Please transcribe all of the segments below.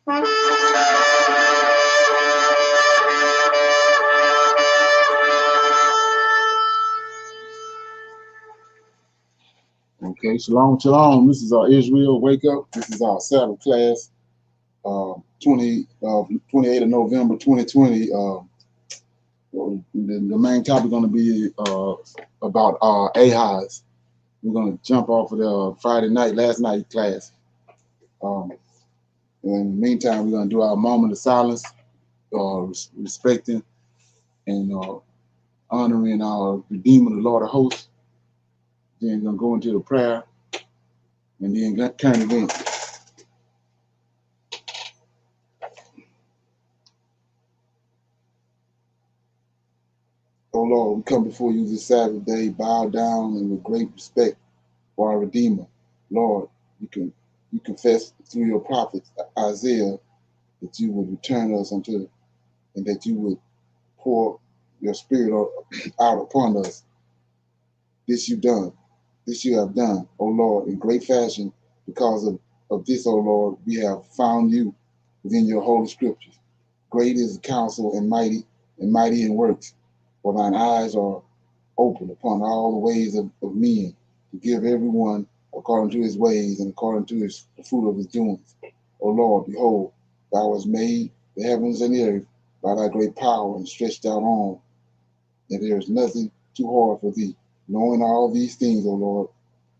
Okay, shalom, shalom. This is our Israel Wake Up. This is our Sabbath class, 28th of November, 2020. The main topic going to be about Ahaz. We're going to jump off of the Friday night, last night class. In the meantime, we're going to do our moment of silence, respecting and honoring our Redeemer, the Lord of Hosts. Then we're going to go into the prayer and then current events. Oh Lord, we come before you this Sabbath day, bow down and with great respect for our Redeemer. Lord, you confess through your prophet Isaiah that you would return us unto, and that you would pour your spirit out upon us. This you done. This you have done, O Lord, in great fashion. Because of this, O Lord, we have found you within your holy scriptures. Great is the counsel and mighty in works. For thine eyes are open upon all the ways of men, to give everyone according to his ways and according to the fruit of his doings. O Lord, behold, thou hast made the heavens and the earth by thy great power and stretched out arm, and there is nothing too hard for thee. Knowing all these things, O Lord,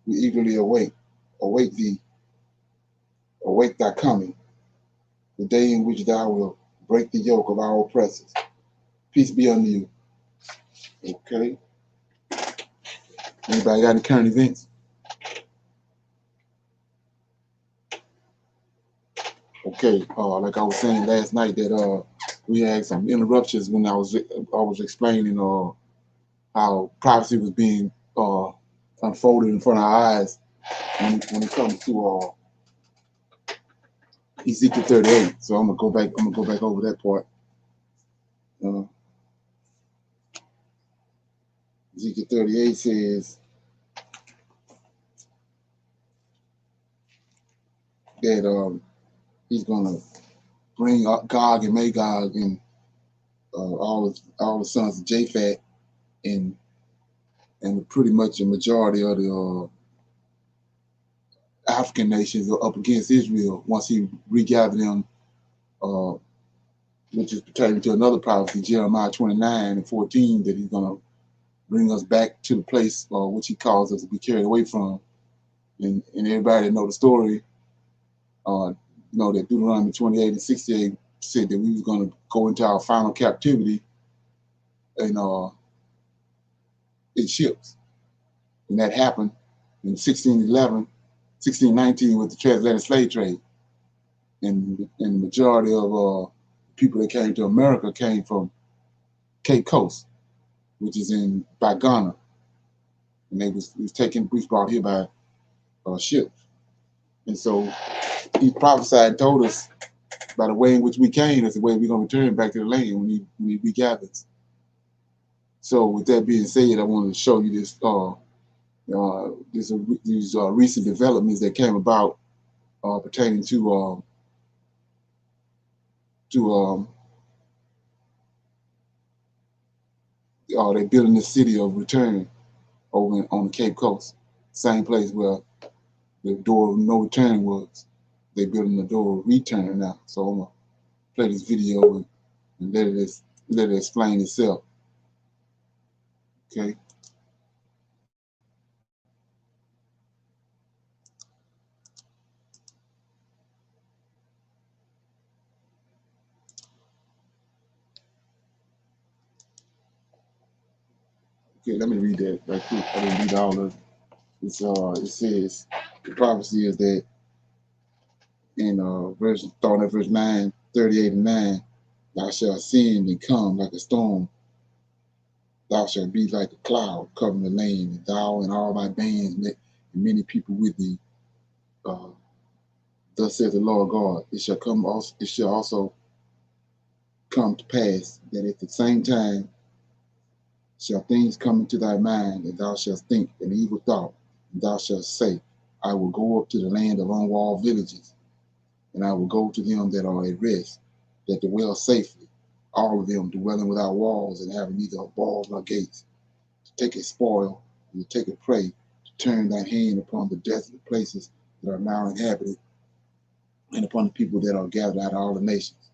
we eagerly await thy coming, the day in which thou wilt break the yoke of our oppressors. Peace be unto you. Okay. Anybody got any current events? Okay. Like I was saying last night that we had some interruptions when I was explaining how prophecy was being unfolded in front of our eyes when it comes to Ezekiel 38. So I'm gonna go back over that part. Ezekiel 38 says that he's gonna bring Gog and Magog and all the sons of Japhet and pretty much a majority of the African nations are up against Israel once he regathered them, which is pertaining to another prophecy, Jeremiah 29:14, that he's gonna bring us back to the place which he calls us to be carried away from. And everybody that know the story, know that Deuteronomy 28:68 said that we was going to go into our final captivity in ships. And that happened in 1619 with the transatlantic slave trade. And the majority of people that came to America came from Cape Coast, which is by Ghana. And they was brought here by ships. And so he prophesied and told us by the way in which we came, that's the way we're going to return back to the land when we regather. So with that being said, I wanted to show you this these recent developments that came about pertaining to they're building the city of return over on the Cape Coast, same place where the door of no return was. They're building the door of return now. So I'm gonna play this video and let it explain itself. Okay. Okay, let me read that right quick. I didn't read all of it. It says the prophecy is that in starting at verse 9, 38 and 9, thou shalt ascend and come like a storm. Thou shalt be like a cloud covering the land, and thou and all thy bands and many people with thee. Thus saith the Lord God, it shall also come to pass that at the same time shall things come into thy mind, and thou shalt think an evil thought, and thou shalt say, I will go up to the land of unwalled villages, and I will go to them that are at rest, that dwell safely, all of them dwelling without walls and having neither walls nor gates, to take a spoil and to take a prey, to turn thine hand upon the desolate places that are now inhabited, and upon the people that are gathered out of all the nations,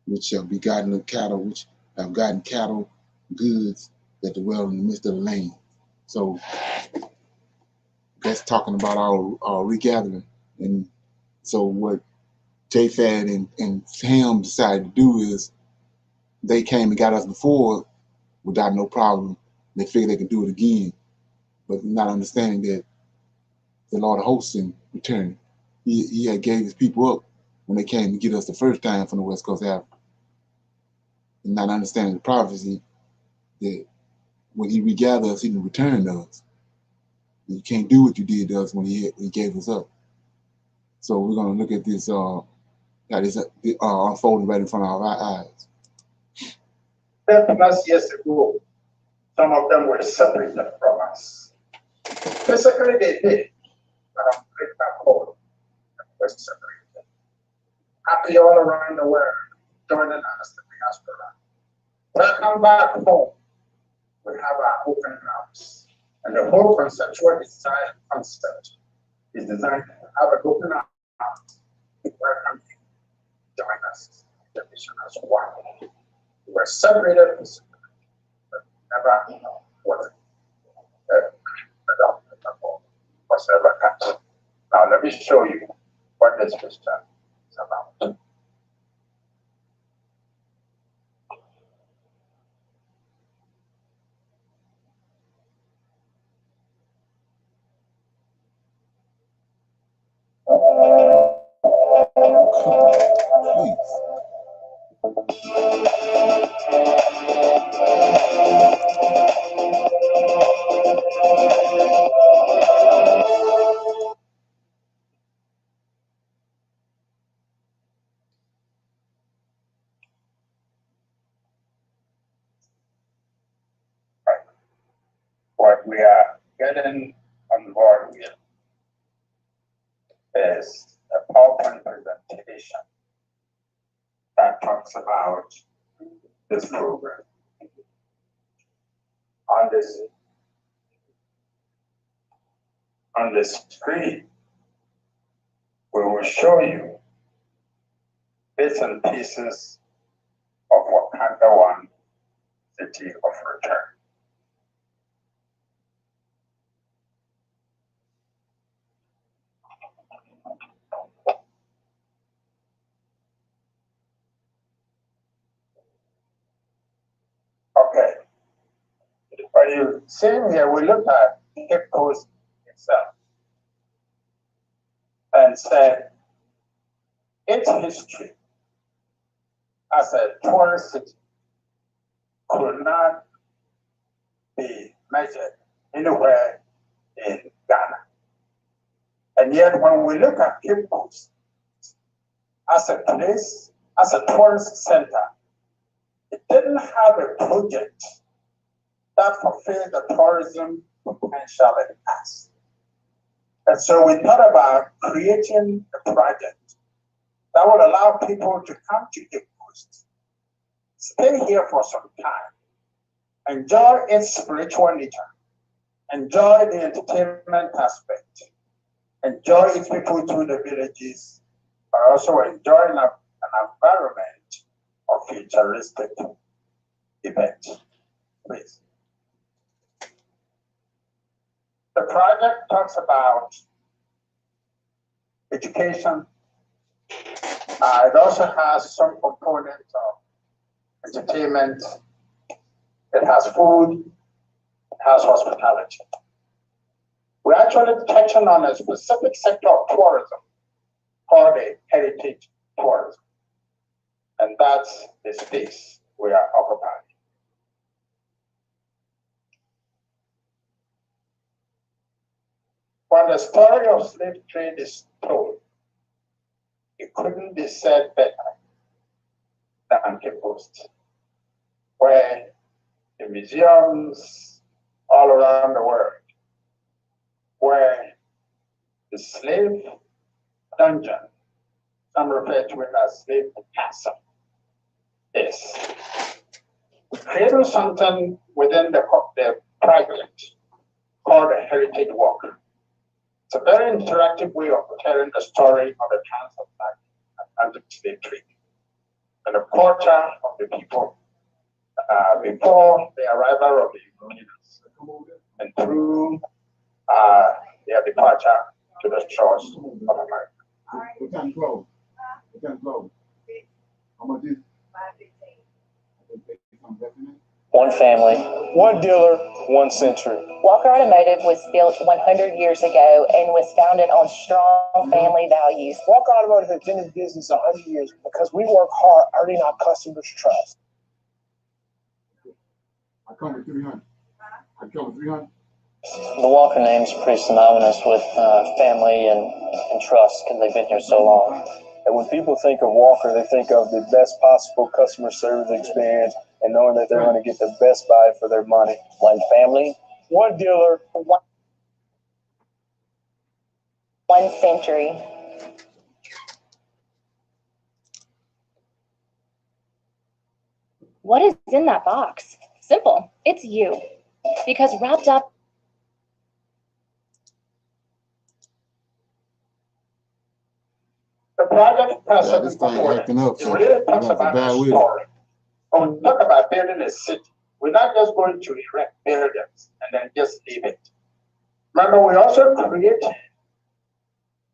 which shall be gotten of cattle, which have gotten cattle, goods that dwell in the midst of the land. So that's talking about our regathering. And so what Japhet and Ham decided to do is they came and got us before without no problem. They figured they could do it again, but not understanding that the Lord of hosts in return, he had gave his people up when they came to get us the first time from the West Coast of Africa, and not understanding the prophecy that when he regathered us, he can return to us. You can't do what you did to us when he gave us up. So we're going to look at this unfolding right in front of our eyes. 10+ years ago, some of them were separated from us. Physically, they did, but I'm back home and we're separated. Happy all around the world, joining us, the diaspora. Welcome back home. We have our open house. And the whole conceptual design concept is designed to have an open house. Welcome you. Join us. The mission as one. We were separated, but never was whatever happened. Now let me show you what this mission is about. What we are getting on board with is a PowerPoint presentation that talks about this program. On this screen, we will show you bits and pieces of Wakanda One, City of Return. Okay, what you see here, we look at Cape Coast itself and said its history as a tourist city could not be measured anywhere in Ghana. And yet when we look at Cape Coast as a place, as a tourist center, it didn't have a project that fulfilled the tourism potential it has. And so we thought about creating a project that would allow people to come to Cape Coast, stay here for some time, enjoy its spiritual nature, enjoy the entertainment aspect, enjoy its people through the villages, but also enjoy an environment of futuristic events. Please. The project talks about education. It also has some components of entertainment. It has food. It has hospitality. We're actually touching on a specific sector of tourism called the heritage tourism. And that's the space we are occupying. When the story of slave trade is told, it couldn't be said better than Cape Coast, where the museums all around the world, where the slave dungeon some refer to it as slave castle, is creating something within the project called a heritage walk. It's a very interactive way of telling the story of the transatlantic slave trade and the culture of the people before the arrival of the Europeans and through their departure to the shores of America. What kind of clothes? What kind of clothes? How much is it? One family, one dealer, one century. Walker Automotive was built 100 years ago and was founded on strong family values. Walker Automotive has been in business 100 years because we work hard earning our customers' trust. I come with 300. I come with 300. The Walker name is pretty synonymous with family and trust because they've been here so long. And when people think of Walker, they think of the best possible customer service experience and knowing that they're going to get the best buy for their money. One family, one dealer, one century. What is in that box? Simple. It's you. Because wrapped up the project precedent this thing acting up, so really talks about bad the with it. story. When we talk about building a city, we're not just going to erect buildings and then just leave it. Remember, we also create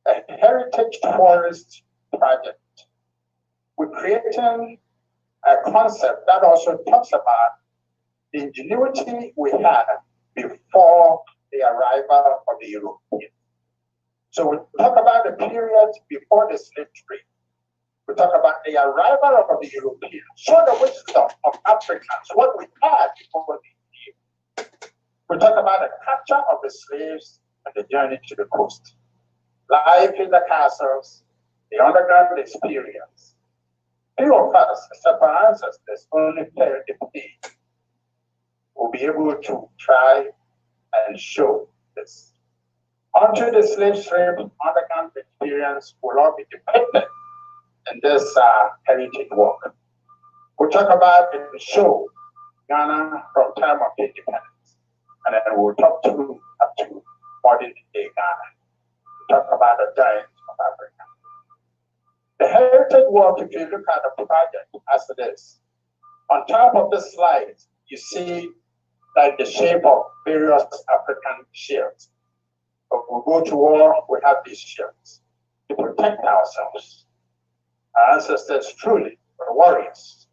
a heritage forest project. We're creating a concept that also talks about the ingenuity we had before the arrival of the Europeans. So we talk about the period before the slave trade. We talk about the arrival of the Europeans. Show the wisdom of Africans, what we had before they came. We talk about the capture of the slaves and the journey to the coast. Life in the castles, the underground experience. Few of us, except our ancestors, only failed the pay, will be able to try and show this. Until the slave trade underground experience will all be depicted in this heritage walk. We'll talk about and show Ghana from time of independence, and then we'll talk to up to modern day Ghana. We'll talk about the giants of Africa. The heritage walk, if you look at the project as it is, on top of the slide, you see like the shape of various African shields. When we go to war, we have these shields to protect ourselves. Our ancestors truly were warriors.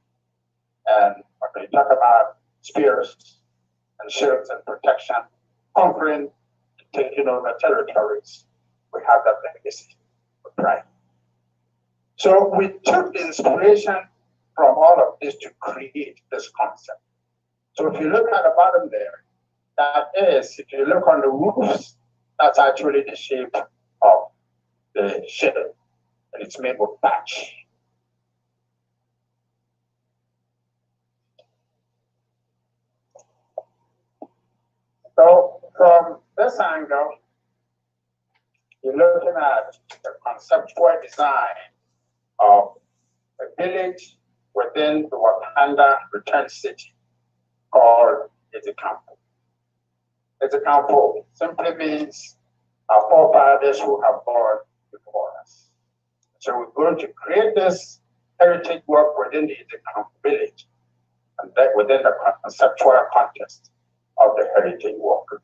And when we talk about spears and shields and protection, conquering, taking over territories, we have that legacy with pride. So we took the inspiration from all of this to create this concept. So if you look at the bottom there, that is, if you look on the roofs, that's actually the shape of the shield, and it's made with thatch. So from this angle, you're looking at the conceptual design of a village within the Wakanda returned city called Izikampo. Izikampo simply means our forefathers who have born before us. So we're going to create this heritage work within the Izikampo village, and that within the conceptual context of the heritage work.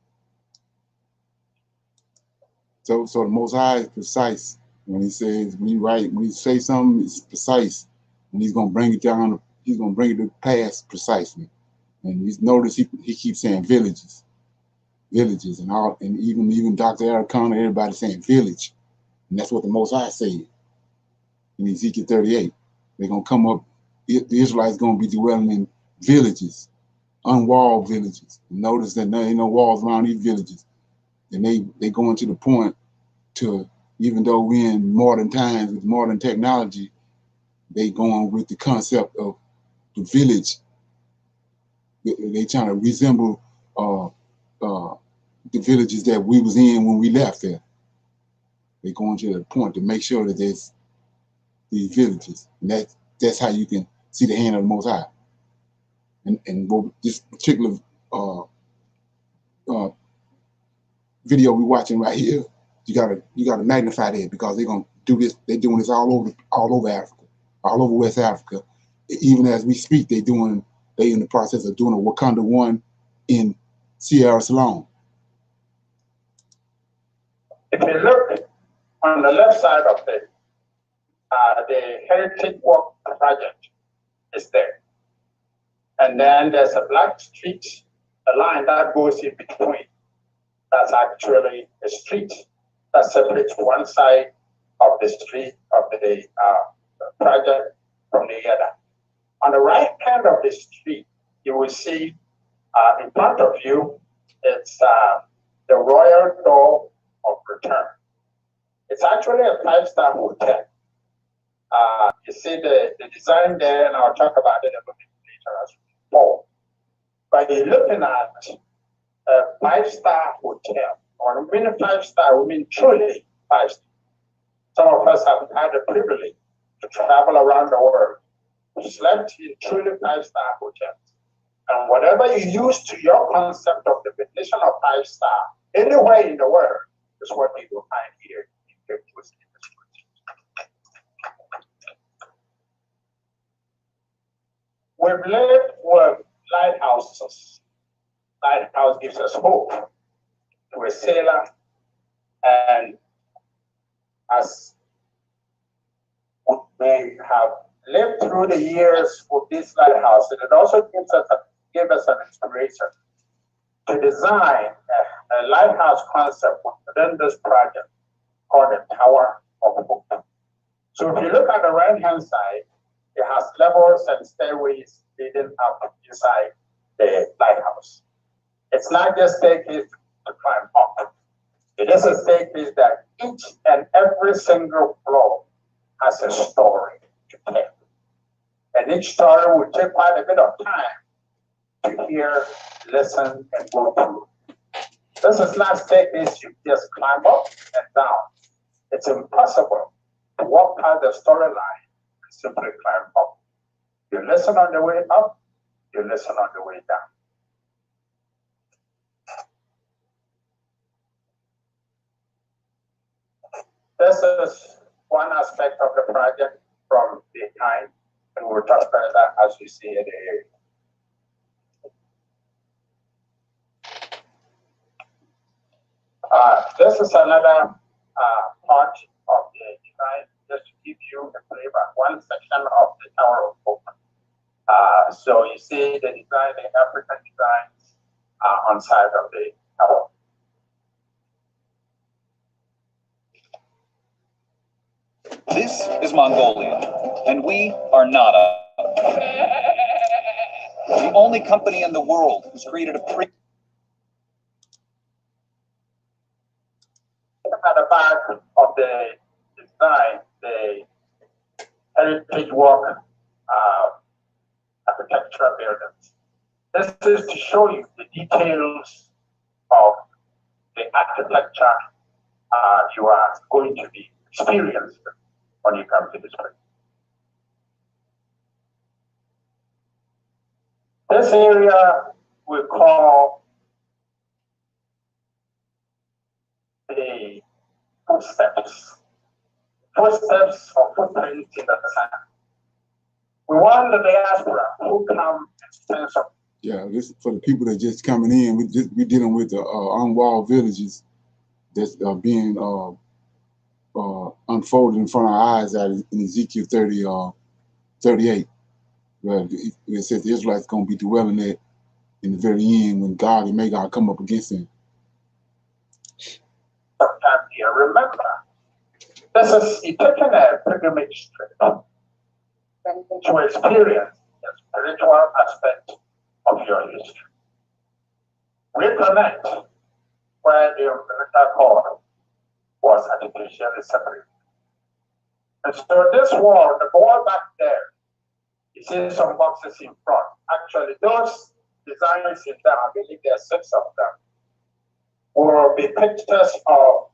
So the Most High is precise when he says, when you say something, it's precise, and he's gonna bring it down. He's gonna bring it to pass precisely. And you notice he keeps saying villages, and all, and even Dr. Aracona, everybody saying village, and that's what the Most High said in Ezekiel 38. They're gonna come up. The Israelites gonna be dwelling in villages, unwalled villages. Notice that there ain't no walls around these villages. And they going to the point to, even though we're in modern times with modern technology, they going with the concept of the village. They trying to resemble the villages that we was in when we left there. They going to the point to make sure that these villages, and that's how you can see the hand of the Most High. And this particular video we're watching right here, you gotta magnify that, because they're gonna do this. They're doing this all over Africa, all over West Africa. Even as we speak, they in the process of doing a Wakanda 1 in Sierra Leone. If you look on the left side of the Heritage Walk project is there. And then there's a black street, a line that goes in between. That's actually a street that separates one side of the street of the project from the other. On the right hand of the street, you will see in front of you, it's the Royal Door of Return. It's actually a 5-star hotel. You see the design there, and I'll talk about it a little bit later as well. But you're looking at a 5-star hotel. When we mean 5-star, we mean truly 5-star. Some of us have had the privilege to travel around the world, slept in truly 5-star hotels. And whatever you use to your concept of the definition of 5-star, anywhere in the world, is what you will find here in Cape Coast. We've lived with lighthouses. Lighthouse gives us hope to a sailor, and as we have lived through the years with this lighthouse, it also gives us an inspiration to design a lighthouse concept within this project called the Tower of Hope. So if you look at the right-hand side, it has levels and stairways leading up inside the lighthouse. It's not just staircase to climb up. It is a staircase that each and every single floor has a story to tell. And each story will take quite a bit of time to hear, listen, and go through. This is not staircase you just climb up and down. It's impossible to walk past the storyline and simply climb up. You listen on the way up, you listen on the way down. This is one aspect of the project from behind, and we'll talk about that as we see it here. This is another part of the design, just to give you a flavor, one section of the Tower of Hope. So you see the design, the African designs on side of the tower. This is Mongolia, and we are Nada. The only company in the world who's created a At the back of the design, the Heritage Walk architectural buildings. This is to show you the details of the architecture you are going to be experiencing when you come to this place. This area we call the footsteps. Footsteps or footprints in the sand. We want the diaspora who come and spend some. Yeah, this for the people that just coming in. We're dealing with the unwalled villages that's being unfolded in front of our eyes out in Ezekiel 38. Where it says the Israelites going to be dwelling there in the very end when God and may God come up against them. Sometimes you remember, this is you taking a pilgrimage trip to experience the spiritual aspect of your history. Reconnect where the umbilical cord was artificially separated. And so this wall, the wall back there, you see some boxes in front. Actually, those designs in there, I believe there are 6 of them, will be pictures of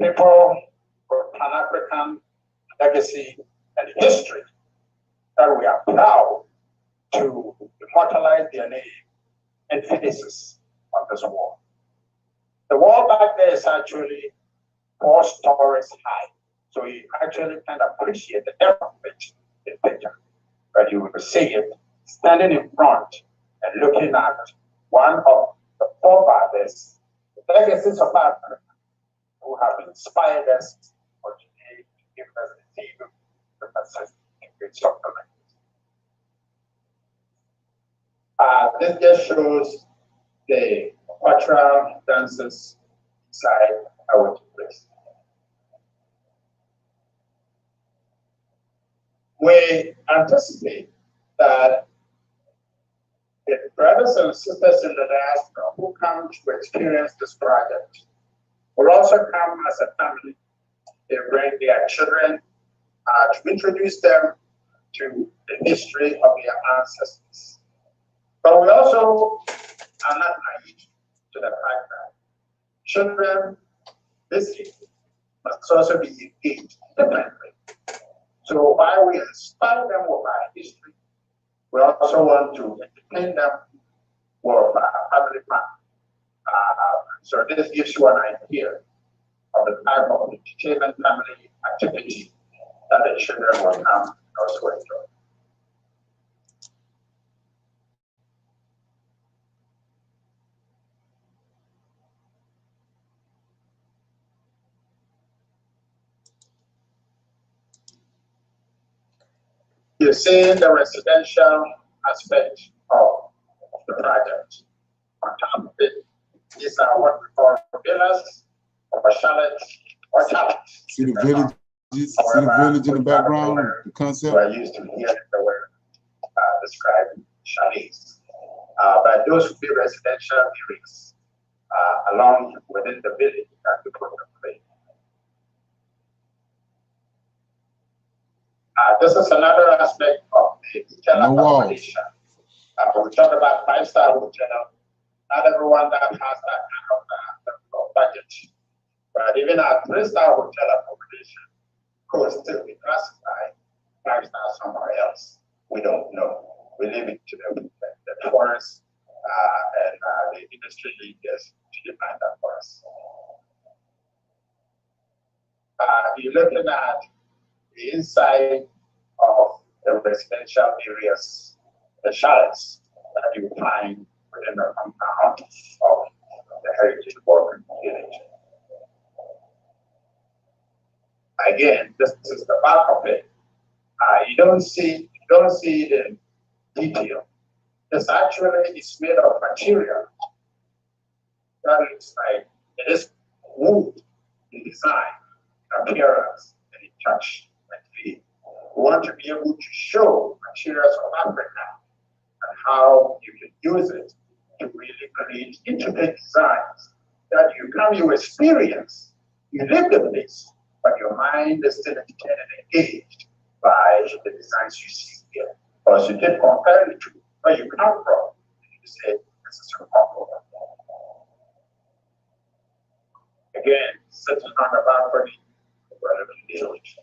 people with Pan-African legacy, and history that we are proud to immortalize their name and finishes on this wall. The wall back there is actually 4 stories high, so you actually can appreciate the depth of it in picture. But you will see it standing in front and looking at one of the forefathers, the legacies of Africa, who have inspired us for today to give us the zeal to persist in great suffering. This just shows the cultural dances inside our place. We anticipate that the brothers and sisters in the diaspora who come to experience this project will also come as a family. They bring their children to introduce them to the history of their ancestors. But we also are not naive to the fact that children this age must also be engaged differently. So while we inspire them with our history, we also want to entertain them with our family plan. So this gives you an idea of the type of entertainment family activity that the children will come and also enjoy. You see the residential aspect of the project. On top of it, these are what we call villas or chalets or chalets. See the village in the background, the concept. So I used to hear the word described chalets. But those would be residential areas along within the village that we put in place. This is another aspect of the hotel accommodation. We talk about 5-star hotel. Not everyone that has that kind of budget. But even our 3-star hotel accommodation could still be classified 5-star somewhere else. We don't know. We leave it to the tourists and the industry leaders to define that for us. You're looking at the inside of the residential areas, the chalets that you find within the compound of the heritage working village. Again, this is the back of it. You don't see it in detail. This actually is made of material that looks like it is wood in design, appearance, and in touch and feel. We want to be able to show materials of Africa and how you can use it to really create intricate designs that you experience. You live the place, but your mind is still entertained and engaged by the designs you see here. Because you can compare it to where you come from. You say, this is your home. Again, sitting on the balcony, village.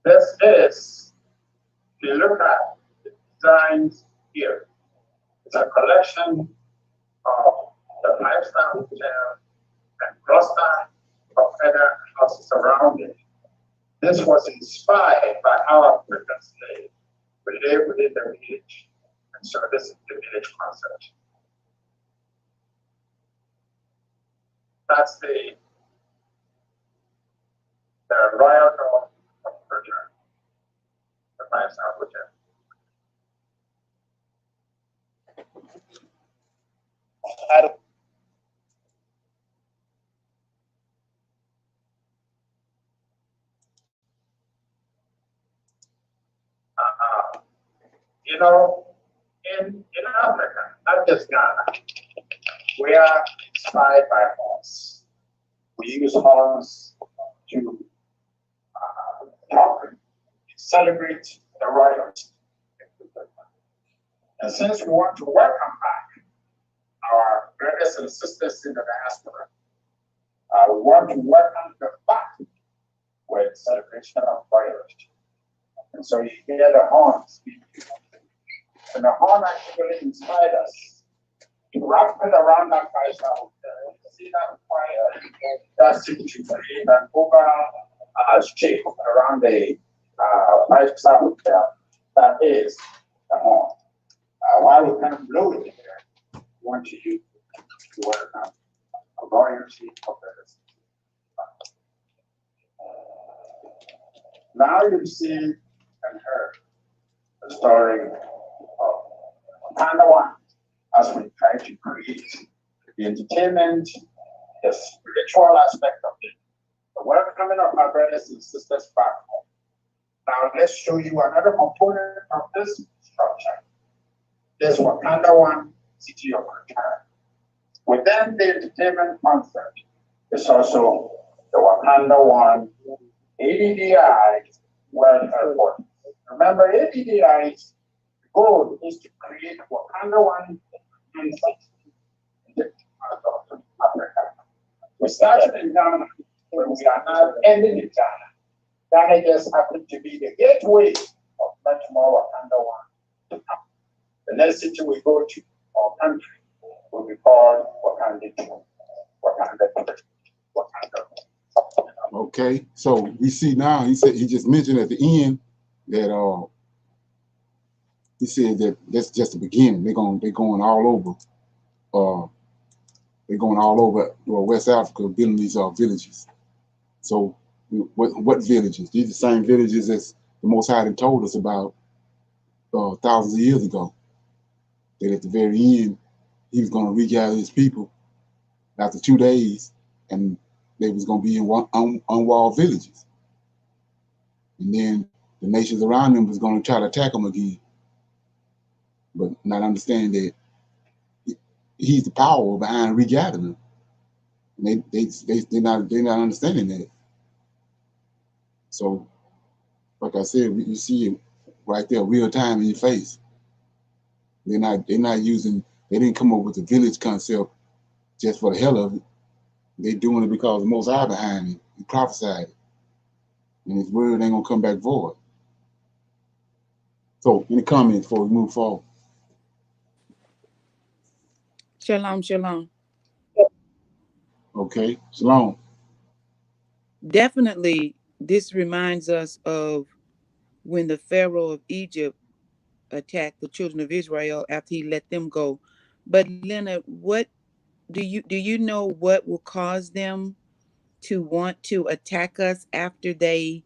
This is, if you look at the designs here, it's a collection of the 5-star hotel and cluster of other houses around it. This was inspired by how Africans live. We live within the village, and so this is the village concept. That's the Royal Door of Return, the 5-star hotel. You know, in Africa, not just Ghana, we are inspired by horns. We use horns to celebrate the royalty. And since we want to welcome back our brothers and sisters in the diaspora, We want to welcome the back with celebration of prayers. And so you hear the horn speak. And the horn actually inspired us to wrap it around that Christ out there. You see that fire, that city to create an overall shape around the Christ out there. That is the horn. While we kind of blow it there, we want to use to welcome a royalty of the Now you've seen and heard the story of Panda as we try to create the entertainment, the spiritual aspect of it, the welcoming of our brothers and sisters back home. Now let's show you another component of this structure. This Wakanda One City of Return. Within the entertainment concept is also the Wakanda One ADDI welfare board. Remember, ADDI's goal is to create Wakanda One in Africa. We started in Ghana, but we are now ending in Ghana. Ghana just happened to be the gateway of much more Wakanda One. The next city we go to, our country, will be called Wakanda 2. Wakanda. Okay, so we see now. He said he just mentioned at the end that he said that that's just the beginning. They're going all over. They're going all over West Africa, building these villages. So what villages? These are the same villages as the Most High had told us about thousands of years ago. That at the very end, he was going to regather his people after 2 days, and they was going to be in unwalled villages. And then the nations around them was going to try to attack them again. But not understand that he's the power behind regathering them. And they're not understanding that. So, like I said, you see it right there, real time in your face. They're not using. They didn't come up with the village concept just for the hell of it. They're doing it because the Most High behind it. He prophesied it, and his word ain't gonna come back void. So, any comments before we move forward? Shalom, shalom. Okay, shalom. Definitely, this reminds us of when the Pharaoh of Egypt attacked the children of Israel after he let them go. But Leonard, what do you know what will cause them to want to attack us after they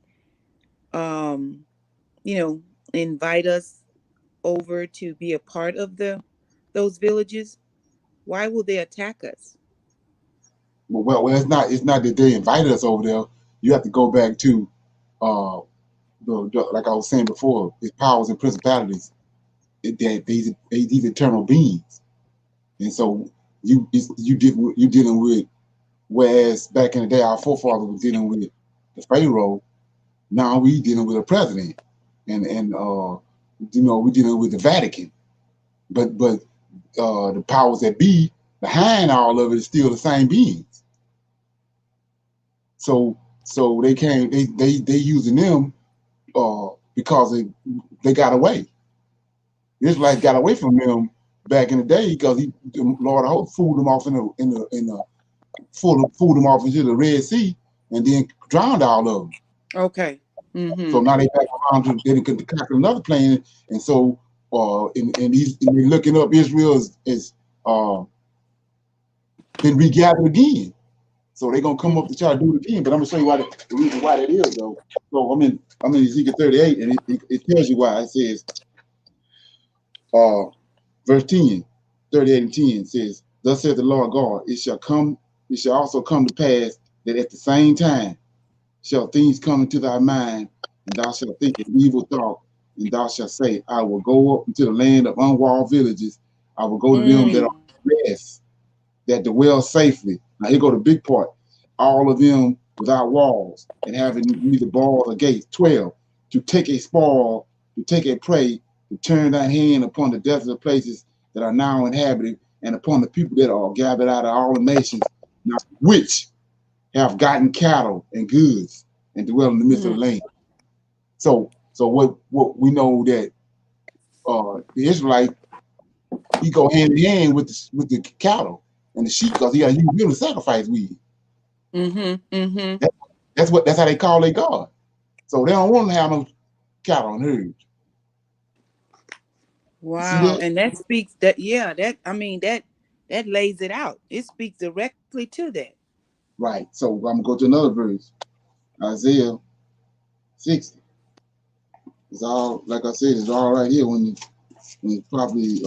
invite us over to be a part of those villages? Why will they attack us? Well, it's not that they invited us over there. You have to go back to like I was saying before, his powers and principalities. That these eternal beings, and so you're dealing with, whereas back in the day our forefathers were dealing with the Pharaoh. Now we dealing with a president, and we're dealing with the Vatican, but the powers that be behind all of it is still the same beings. So they came, they using them because they got away. Israelites got away from them back in the day because the Lord of hosts fooled them off fooled them off into the Red Sea and then drowned all of them. Okay. Mm-hmm. So now they back around to they can conquer another plan, and so and they're looking up Israel is been regathered again. So they're gonna come up to try to do it again. But I'm gonna show you why the reason why that is though. So I'm in Ezekiel 38, and it tells you why. It says verse 10, 38 and 10 says, "Thus saith the Lord God, it shall also come to pass that at the same time shall things come into thy mind, and thou shalt think an evil thought, and thou shalt say, I will go up into the land of unwalled villages. I will go to them that are rest, that dwell safely." Now here go the big part. All of them without walls, and having neither bars or gates. 12, to take a spoil, to take a prey, to turn thy hand upon the desolate places that are now inhabited, and upon the people that are gathered out of all the nations, now which have gotten cattle and goods and dwell in the midst of the land. So what we know that the Israelite, he go hand in hand with the cattle and the sheep because he got to use them to sacrifice with. That's how they call their God. So they don't want to have no cattle and herds. Wow, and that speaks that that lays it out. It speaks directly to that. Right. So I'm gonna go to another verse, Isaiah 60. It's all, like I said, it's all right here when it's properly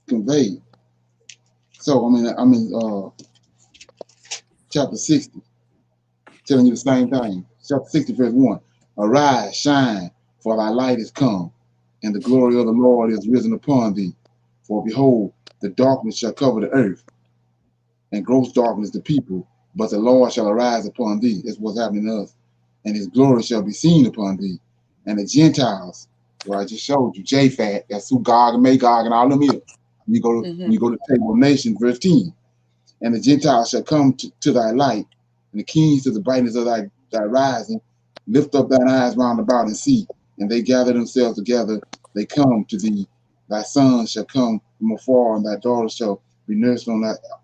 conveyed. So chapter 60, telling you the same thing. Chapter 60, verse 1. Arise, shine, for thy light is come, and the glory of the Lord is risen upon thee. For behold, the darkness shall cover the earth, and gross darkness the people, but the Lord shall arise upon thee. That's what's happening to us. And his glory shall be seen upon thee. And the Gentiles, where I just showed you, Japhat, that's who Gog and Magog and all them is. When you go to the table of nations, verse 10. And the Gentiles shall come to thy light, and the kings to the brightness of thy rising. Lift up thine eyes round about and see, and they gather themselves together. They come to thee. Thy sons shall come from afar, and thy daughters shall be nursed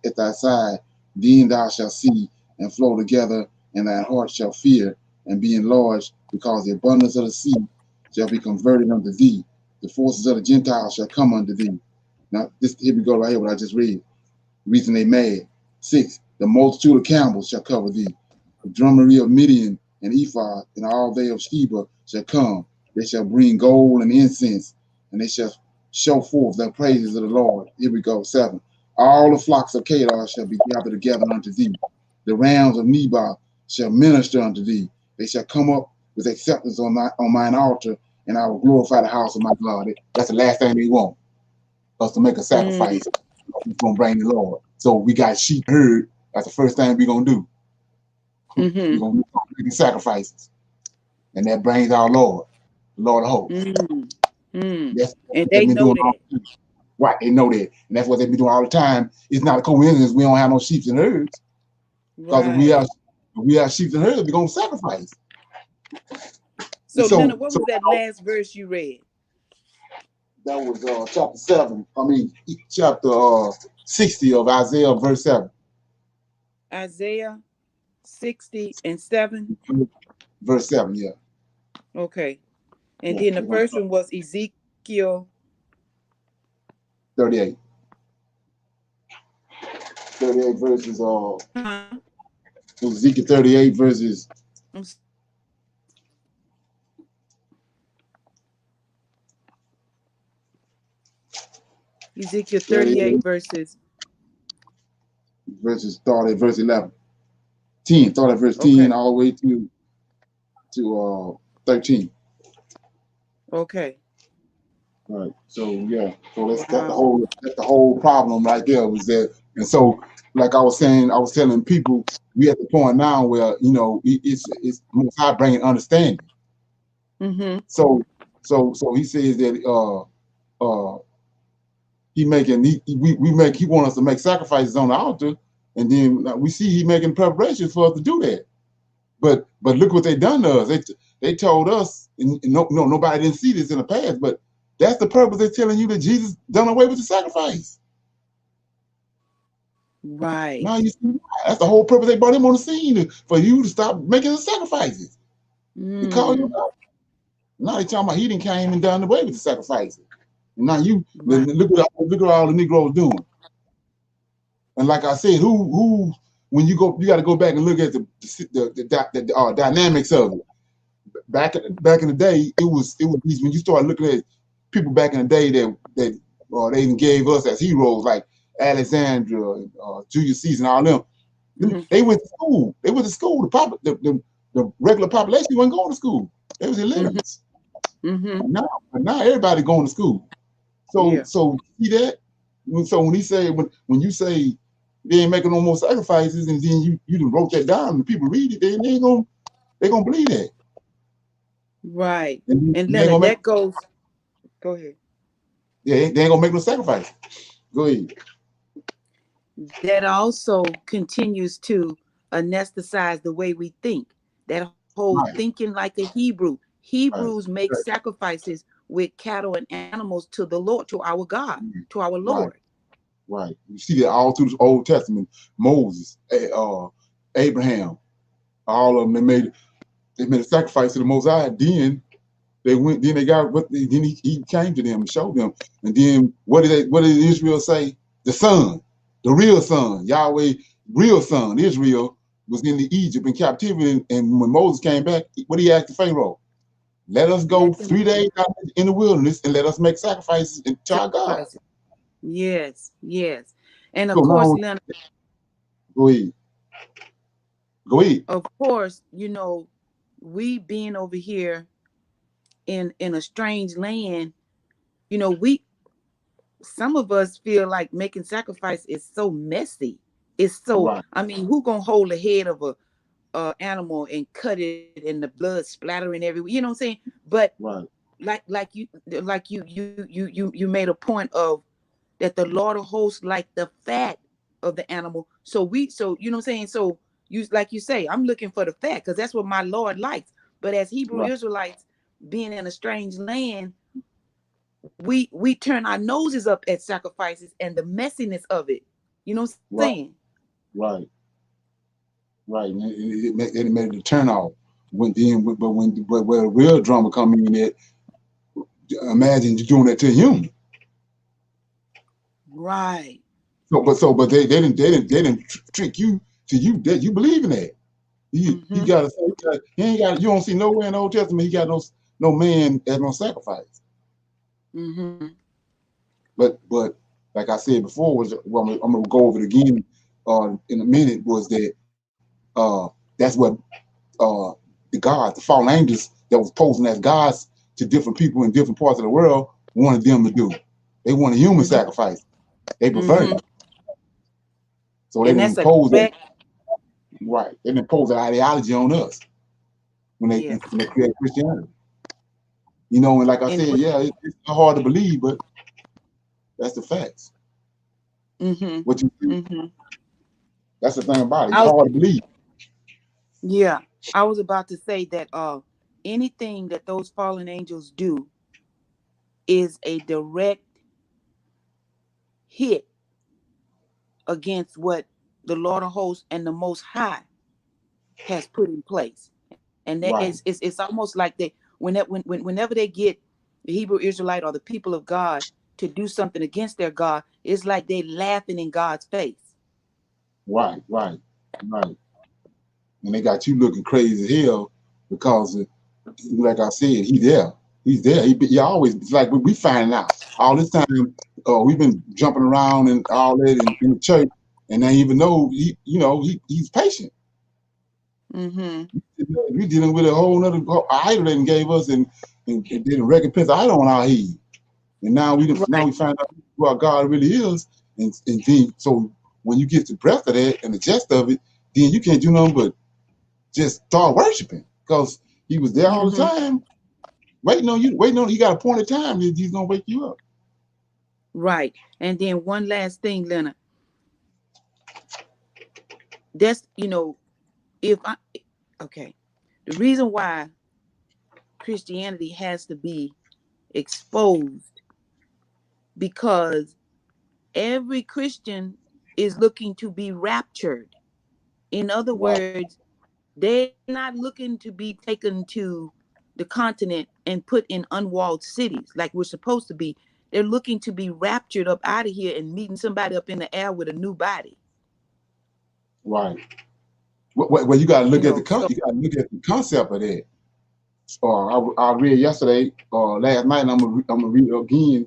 at thy side. Then thou shalt see and flow together, and thine heart shall fear and be enlarged, because the abundance of the sea shall be converted unto thee. The forces of the Gentiles shall come unto thee. Now, here we go right here, what I just read. Reason they mad. 6. The multitude of camels shall cover thee. The drummery of Midian and Ephah and all they of Sheba shall come. They shall bring gold and incense, and they shall show forth the praises of the Lord. Here we go. 7. All the flocks of Kedar shall be gathered together unto thee. The rams of Nebah shall minister unto thee. They shall come up with acceptance on mine altar, and I will glorify the house of my God. That's the last thing they want, us to make a sacrifice. He's gonna bring the Lord. So we got sheep herd. That's the first thing we're gonna do. We're gonna make sacrifices, and that brings our Lord, the Lord of hosts. That's And what they've they been know doing that. all the time. Right, they know that, and that's what they've been doing all the time. It's not a coincidence we don't have no sheep and herds, because if we have sheep and herds, we're gonna sacrifice. So, Leonard, what was that last verse you read? That was chapter 7. Chapter 60 of Isaiah, verse 7. Isaiah 60 and 7. Verse 7, yeah. Okay. And then the first one was Ezekiel 38. 38 verses Ezekiel 38 verses Ezekiel 38 verses start at verse 11. 10, start at verse 10 all the way to 13. Okay. All right. So yeah. So that's the whole problem right there was that. And so, like I was saying, I was telling people, we at the point now where it's Most High bringing understanding. So he says that he want us to make sacrifices on the altar, and then we see he making preparations for us to do that. But look what they done to us. They told us, and nobody didn't see this in the past, but that's the purpose. They're telling you that Jesus done away with the sacrifice. Right. Now you see, that's the whole purpose. They brought him on the scene for you to stop making the sacrifices. He called you out. Now they talking about he didn't came and done away with the sacrifices. And now look at all the Negroes doing. And like I said, who when you got to go back and look at the dynamics of it. Back in the day, it was these, when you start looking at people back in the day that they even gave us as heroes, like Alexandra, Julius Caesar, and all them. They went to school. They went to school. The regular population wasn't going to school. They was illiterates. But now everybody going to school. So see that. So when you say they ain't making no more sacrifices, and then you wrote that down, and people read it, they gonna believe that. Right. And Leonard, that goes. Go ahead. Yeah, they ain't gonna make no sacrifice. Go ahead. that also continues to anesthetize the way we think. That whole Right. thinking like a Hebrew. Right. Hebrews make sacrifices with cattle and animals to the Lord, to our God, to our Right. Lord. Right. You see that all through the Old Testament. Moses, Abraham, all of them. They made a sacrifice to the Most High. Then they went. Then they got what. Then he came to them and showed them. And then what did Israel say? The son, the real son, Yahweh, real son, Israel was in the Egypt in captivity. And when Moses came back, what did he ask the Pharaoh? Let us go Let them 3 days out in the wilderness and let us make sacrifices to our God. sacrifice. Yes, yes. And of So course, now, Leonard, go ahead. Go ahead. of course, we being over here in a strange land, we some of us feel like making sacrifice is so messy. It's so, Right, I mean, who gonna hold the head of a animal and cut it and the blood splattering everywhere? You know what I'm saying? But right, like you made a point of that the Lord of hosts like the fat of the animal. So you know what I'm saying? So you, like you say, I'm looking for the fat because that's what my Lord likes. But as Hebrew right, Israelites being in a strange land, we turn our noses up at sacrifices and the messiness of it. You know what I'm right, saying? right, right. And it made the turn off. But where the real drama come in at, imagine you doing that to a human. Right. But they didn't trick you to you that you believe in that. He Mm-hmm. got to say he ain't got. You don't see nowhere in the Old Testament he got no man as no sacrifice. Mm-hmm. But like I said before, well, I'm gonna go over it again in a minute. Was that that's what uh, the gods, the fallen angels that was posing as gods to different people in different parts of the world wanted them to do. They wanted human Mm-hmm. sacrifice. They Mm-hmm. perverted. So they And didn't that's a impose that, direct, right. They didn't impose that ideology on us yes. when they created Christianity. You know, and like I And said, yeah, it's hard to believe, but that's the facts. mm-hmm. What you see, Mm-hmm. that's the thing about it. I It's was, hard to believe. yeah, I was about to say that anything that those fallen angels do is a direct hit against what the Lord of hosts and the Most High has put in place. And that is Right, it's almost like they whenever they get the Hebrew Israelite or the people of God to do something against their God, it's like they laughing in God's face. right, right, right. And they got you looking crazy as hell because, like I said, he there. He's there. He always, it's like we finding out all this time. We've been jumping around and all that in the church, and they even know he's patient. Mm-hmm. We dealing with a whole other idol that gave us and did a recompense idol on our head. And now Right. we find out who our God really is. And then so when you get the breath of that and the gist of it, then you can't do nothing but just start worshiping because he was there all the Mm-hmm. time, waiting on you, waiting on. He got a point of time that he's gonna wake you up. Right. And then one last thing, Leonard. That's if I okay. The reason why Christianity has to be exposed because every Christian is looking to be raptured. In other Right, words, they're not looking to be taken to the continent and put in unwalled cities like we're supposed to be. They're looking to be raptured up out of here and meeting somebody up in the air with a new body. right. Well, you got to look at So you got to look at the concept of that. I read yesterday, last night, and I'm gonna read it again.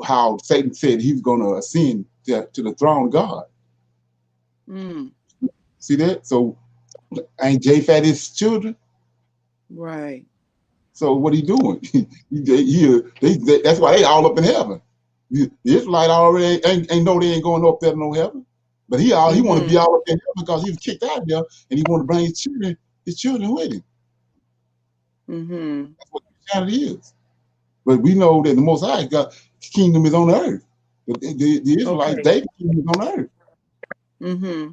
How Satan said he was gonna ascend to the throne of God. mm, See that? So ain't Japhet his children? right. So what he doing? That's why they all up in heaven. The Israelite already ain't know they ain't going up there to no heaven. But he want to Mm-hmm. be all up in heaven because he was kicked out of there and he want to bring his children with him. Mm-hmm. That's what Christianity is. But we know that the Most High God kingdom is on earth. The Israelites, Okay. David's kingdom is on earth. Mm-hmm.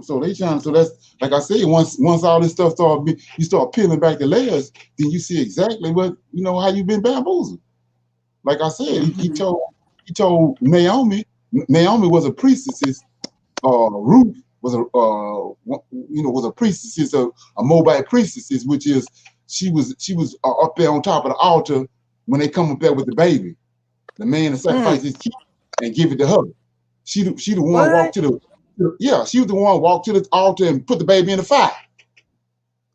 So they trying. So that's like I said. Once all this stuff you start peeling back the layers, then you see exactly what how you've been bamboozled. Like I said, he Mm-hmm. told Naomi. Naomi was a priestess. Ruth was was a priestess, a Moabite priestess, which is she was up there on top of the altar when they come up there with the baby, the man to sacrifice his kid and give it to her. She the one walked What? to the she was the one walked to the altar and put the baby in the fire.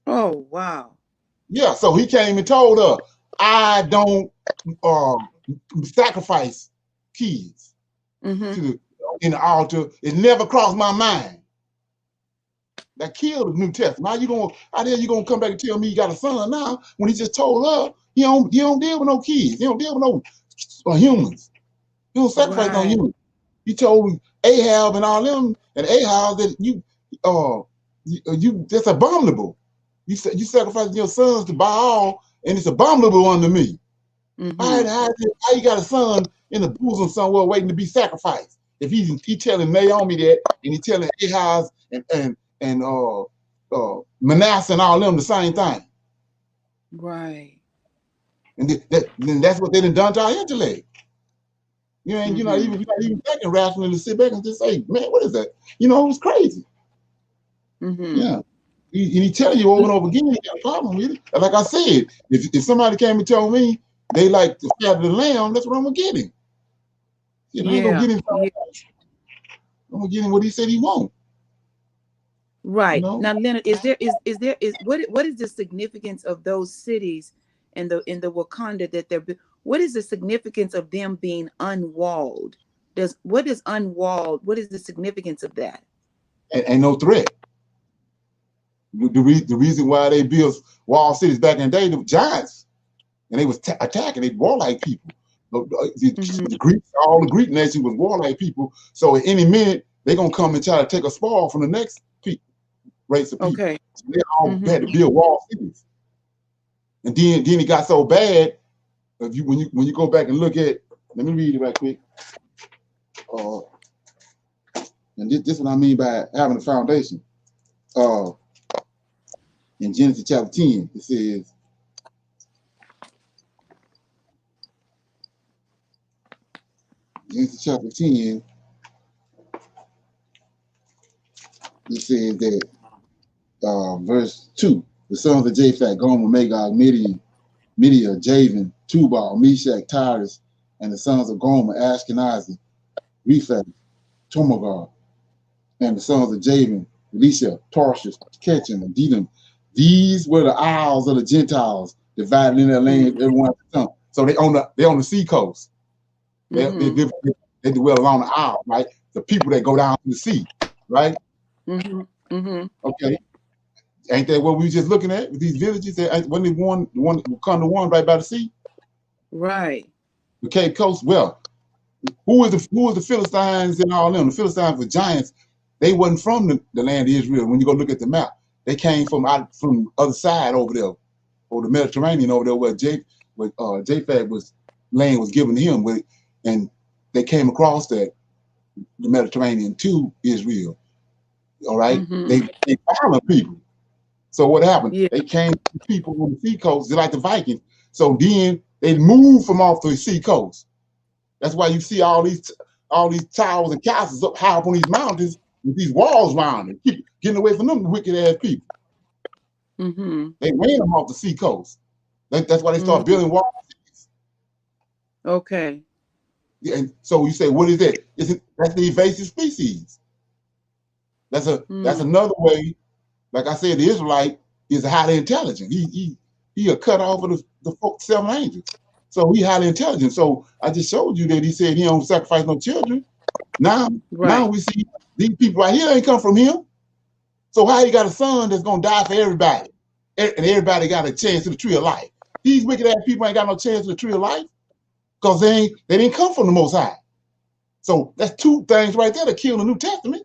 Oh, wow. Yeah, so he came and told her, I don't sacrifice kids Mm-hmm. to in the altar. It never crossed my mind. That killed the New Testament. How dare you gonna come back and tell me you got a son now when he just told her he don't deal with no kids, he don't deal with no humans, he don't sacrifice no Right. humans. He told Ahab and all them and Ahaz that you that's abominable. You sacrificing your sons to Baal, and it's abominable unto me. Mm-hmm. How you got a son in the bosom somewhere waiting to be sacrificed? If he telling Naomi that, and he telling Ahaz and Manasseh and all them the same thing, Right. and then that's what they done to our intellect. You're not Mm-hmm. even thinking rationally to sit back and just say, man, what is that? It was crazy. Mm-hmm. Yeah. He telling you over and over again, he got a problem with it. And like I said, if somebody came and told me they like the fat of the lamb, that's what I'm gonna get him. I ain't gonna Yeah. get him. Yeah. I'm gonna get him what he said he won't. Right. Now, Leonard, what is the significance of those cities in the Wakanda that what is the significance of them being unwalled? What is unwalled? What is the significance of that? Ain't no threat. The reason why they built wall cities back in the day, the giants, and they was attacking, they warlike people. Mm-hmm. The Greeks, all the Greek nations was warlike people. So at any minute, they're gonna come and try to take a spoil from the next race of people. Okay. So they all Mm-hmm. had to build wall cities. And then it got so bad. When you go back and look at, let me read it right quick. And this is what I mean by having a foundation. In Genesis chapter 10, it says, Genesis chapter 10, it says that verse 2, the sons of Japhet, Gomer, Magog, Midian, Javan, Tubal, Meshach, Tyrus, and the sons of Gomer, Ashkenazi, Rephath, Tomargah, and the sons of Javan, Elisha, Tarshish, Ketchum, and Dedon. These were the isles of the Gentiles, divided in their land, everyone at the tongue. So they on the sea coast. Mm-hmm. They dwell along the isle, right? The people that go down to the sea, right? Mm-hmm. Mm-hmm. Okay. Ain't that what we just looking at with these villages? Wasn't it the one come to one right by the sea? Right. The Cape Coast. Well, who is the Philistines and all them? The Philistines were giants. They wasn't from the land of Israel. When you go look at the map, they came from the other side over there, or the Mediterranean over there, where Japhet land was given to him, and they came across the Mediterranean to Israel. All right, Mm-hmm. they violent people. So what happened? Yeah. They came to people on the sea coast, just like the Vikings. So then they moved from off the sea coast. That's why you see all these towers and castles up high up on these mountains with these walls around them, keep getting away from them wicked ass people. Mm-hmm. They ran them off the sea coast. That's why they start Mm-hmm. building walls. Okay. And so you say, what is that? That's the invasive species. That's Mm. another way. Like I said, the Israelite is highly intelligent. He a cut off of the 7 angels. So he highly intelligent. So I just showed you that he said he don't sacrifice no children. Now Right. we see these people right here ain't come from him. So how he got a son that's gonna die for everybody, and everybody got a chance to the tree of life? These wicked ass people ain't got no chance to the tree of life because they didn't come from the Most High. So that's 2 things right there that kill the New Testament.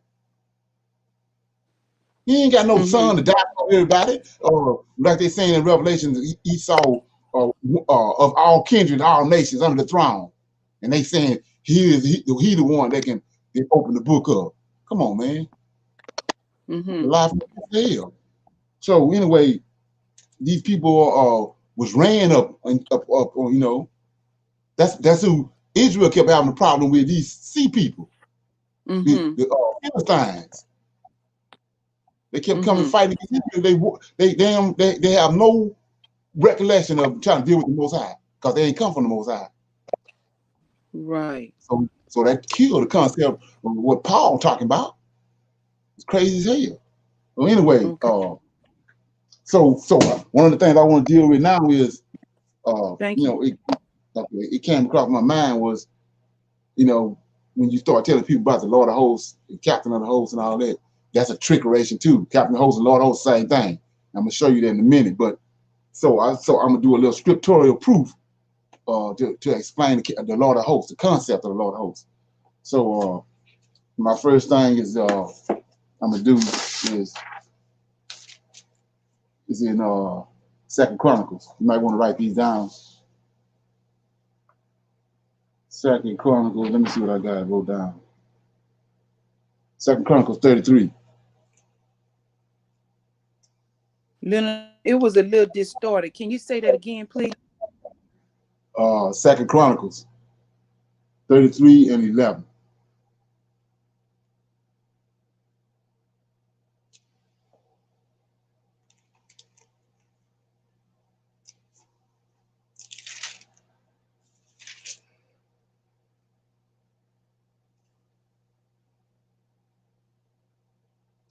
He ain't got no Mm-hmm. son to die for everybody. Or like they saying in Revelation, Esau of all kindred, all nations under the throne. And they saying he the one that can open the book up. Come on, man. Mm-hmm. The life of hell. So anyway, these people was ran up, you know. That's who Israel kept having a problem with, these sea people, Mm-hmm. the Philistines. They kept coming Mm-hmm. fighting against Israel. They have no recollection of trying to deal with the Most High because they ain't come from the Most High. Right. So that killed the concept of what Paul talking about. It's crazy as hell. Well, anyway, Okay. so one of the things I want to deal with now is, Thank you you. know, it came across my mind was, you know, when you start telling people about the Lord of Hosts, the Captain of the Hosts, and all that, that's a trickeration too. Captain of the Hosts and Lord of Hosts, same thing. I'm gonna show you that in a minute. But so I'm gonna do a little scriptural proof to explain the Lord of Hosts, the concept of the Lord of Hosts. So my first thing is I'm gonna do is in Second Chronicles. You might want to write these down. Second Chronicles. Let me see what I got. Wrote down. Second Chronicles 33. Leonard, it was a little distorted. Can you say that again, please? Second Chronicles 33 and 11.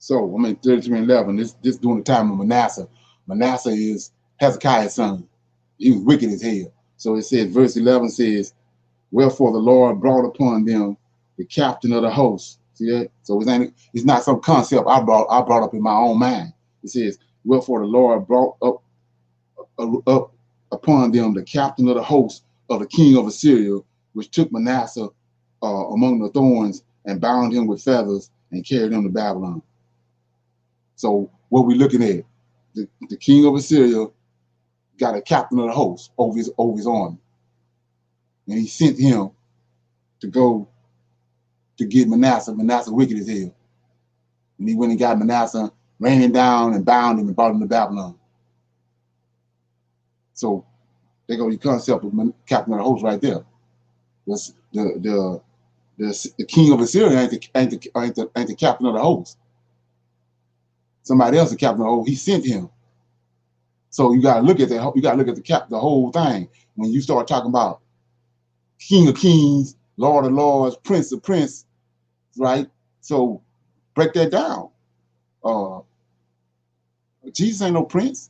So I mean 33 and 11. This during the time of Manasseh. Manasseh is Hezekiah's son. He was wicked as hell. So it says, verse 11 says, "Wherefore the Lord brought upon them the captain of the host." See that? So it's not some concept I brought up in my own mind. It says, "Wherefore the Lord brought up upon them the captain of the host of the king of Assyria, which took Manasseh among the thorns and bound him with feathers and carried him to Babylon." So what we're looking at, the king of Assyria got a captain of the host over his army, and he sent him to go to get Manasseh. Manasseh wicked as hell, and he went and got Manasseh, ran him down and bound him and brought him to Babylon. So there go your concept of captain of the host right there. That's the king of Assyria ain't the captain of the host. Somebody else the captain of the host. He sent him. So you gotta look at that. You gotta look at the whole thing when you start talking about King of Kings, Lord of Lords, Prince of Prince, right? So break that down. Jesus ain't no prince,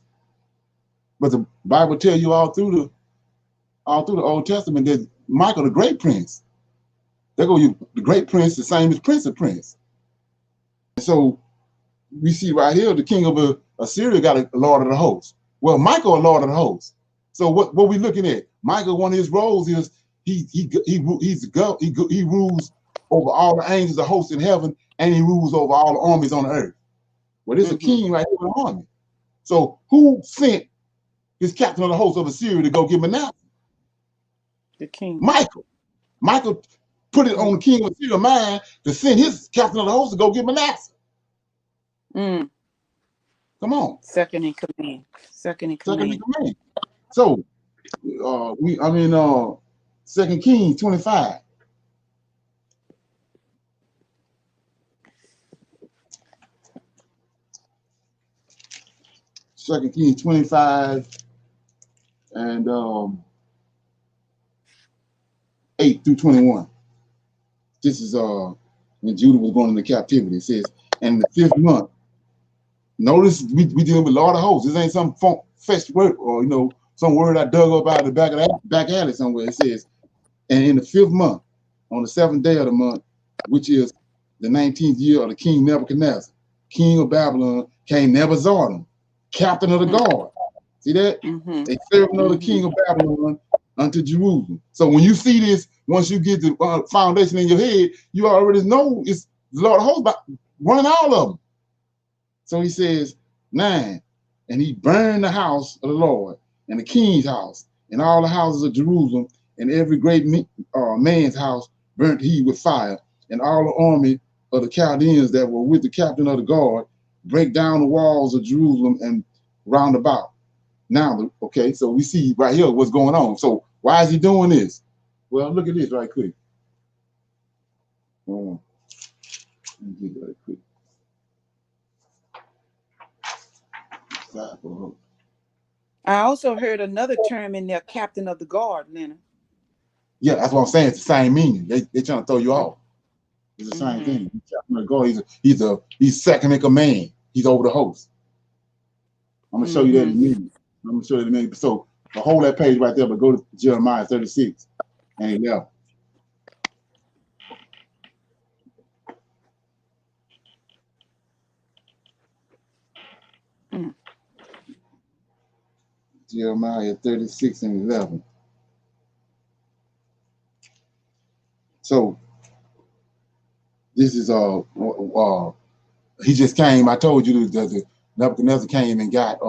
but the Bible tell you all through the Old Testament that Michael the great prince. There go you, the great prince, the same as Prince of Prince. And so we see right here the king of Assyria got a Lord of the host. Well, Michael a Lord of the host. So what we looking at? Michael, one of his roles is he rules over all the angels, the hosts in heaven, and he rules over all the armies on the earth. Well, there's a king right here with an army. So who sent his captain of the host of Assyria to go get Manasseh? The king. Michael. Michael put it on the king of Assyria's mind to send his captain of the host to go get Manasseh. Mm. Come on. Second in command. Second in command. So Second Kings 25. Second Kings 25 and 8 through 21. This is when Judah was going into captivity. It says, and in the 5th month, notice we dealing with Lord of Hosts. This ain't some fetched word or some word I dug up out of the back alley somewhere. It says, and in the 5th month, on the 7th day of the month, which is the 19th year of the king Nebuchadnezzar, king of Babylon, came Nebuzaradan, captain of the guard. See that? A servant of the king of Babylon unto Jerusalem. So when you see this, once you get the foundation in your head, you already know it's the Lord of hosts running all of them. So he says, 9, and he burned the house of the Lord and the king's house and all the houses of Jerusalem and every great man's house burnt he with fire, and all the army of the Chaldeans that were with the captain of the guard break down the walls of Jerusalem and round about. Now, okay, so we see right here what's going on. So why is he doing this? Well, look at this right quick. Let me get that quick. I also heard another term in there, captain of the guard, Leonard. Yeah, that's what I'm saying. It's the same meaning. They trying to throw you off. It's the same Mhm. thing. He's captain of the guard. He's second in command. He's over the host. I'm gonna show you that in a minute. I'm gonna show you in a minute. So hold that page right there, but go to Jeremiah 36 and 11. Mm. Jeremiah 36 and 11. So this is he just came. I told you that the Nebuchadnezzar came and got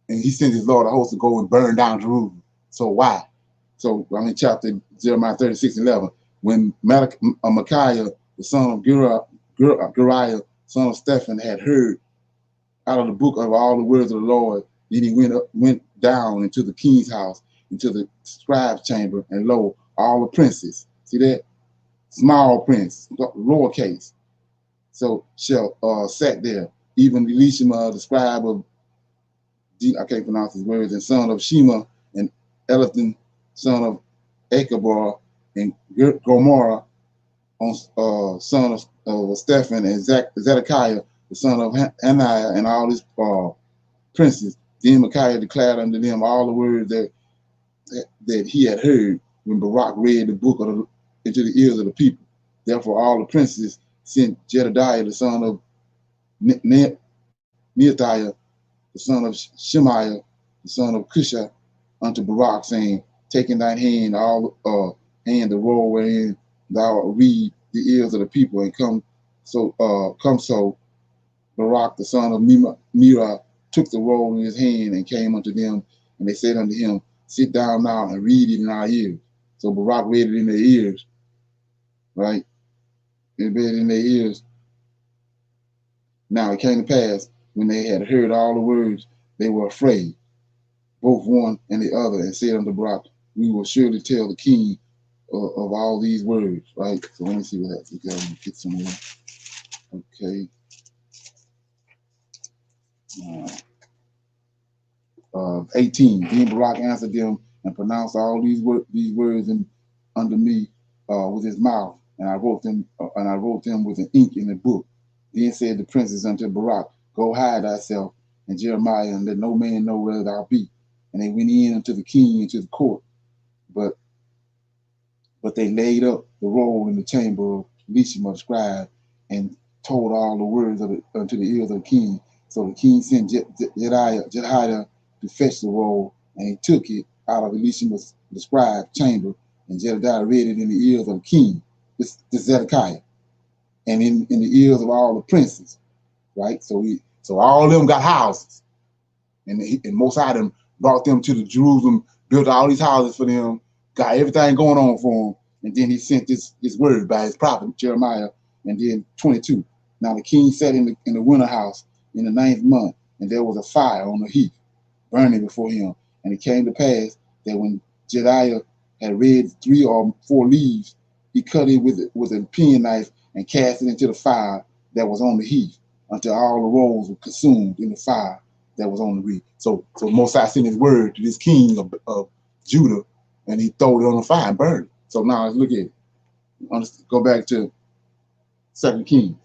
and he sent his Lord of hosts to go and burn down Jerusalem. So why? So I'm in chapter Jeremiah 36 and 11. When Micaiah, the son of Guriah, son of Stephan, had heard out of the book of all the words of the Lord, then he went down into the king's house, into the scribe's chamber, and lo, all the princes. See that? Small prince, lowercase. So shall sat there, even Elishama, the scribe of I can't pronounce his words, and son of Shema, and Elithan, son of Achabar, and Gomorrah, son of Stephan, and Zedekiah, the son of Hananiah, and all his princes. Then Micaiah declared unto them all the words that he had heard when Baruch read the book into the ears of the people. Therefore all the princes sent Jedediah, the son of Neathiah, the son of Shemaiah, the son of Cusha, unto Baruch, saying, take in thine hand the roll wherein thou read the ears of the people, and come so Baruch, the son of Neri, took the roll in his hand and came unto them, and they said unto him, sit down now and read it in our ears. So Baruch read it in their ears, right? He read it in their ears. Now it came to pass, when they had heard all the words, they were afraid, both one and the other, and said unto Baruch, we will surely tell the king of all these words, right? So let me see what happens. We gotta get somewhere. Okay. 18. Then Baruch answered them and pronounced all these words unto me with his mouth, and I wrote them with an ink in the book. Then said the princes unto Baruch, go hide thyself and Jeremiah, and let no man know where thou be. And they went in unto the king into the court, but they laid up the roll in the chamber of Elishama the scribe, and told all the words of it unto the ears of the king. So the king sent Jedediah to fetch the roll, and he took it out of Elishama the scribe chamber, and Jedediah read it in the ears of the king, this Zedekiah, and in the ears of all the princes, right? So all of them got houses, and most of them brought them to the Jerusalem, built all these houses for them, got everything going on for them, and then he sent this word by his prophet Jeremiah. And then 22. Now the king sat in the winter house in the 9th month, and there was a fire on the hearth burning before him. And it came to pass that when Jedediah had read 3 or 4 leaves, he cut it with a penknife and cast it into the fire that was on the hearth, until all the rolls were consumed in the fire that was on the reed. So Mosiah sent his word to this king of Judah, and he threw it on the fire and burned it. So now let's look at it. Go back to 2 Kings.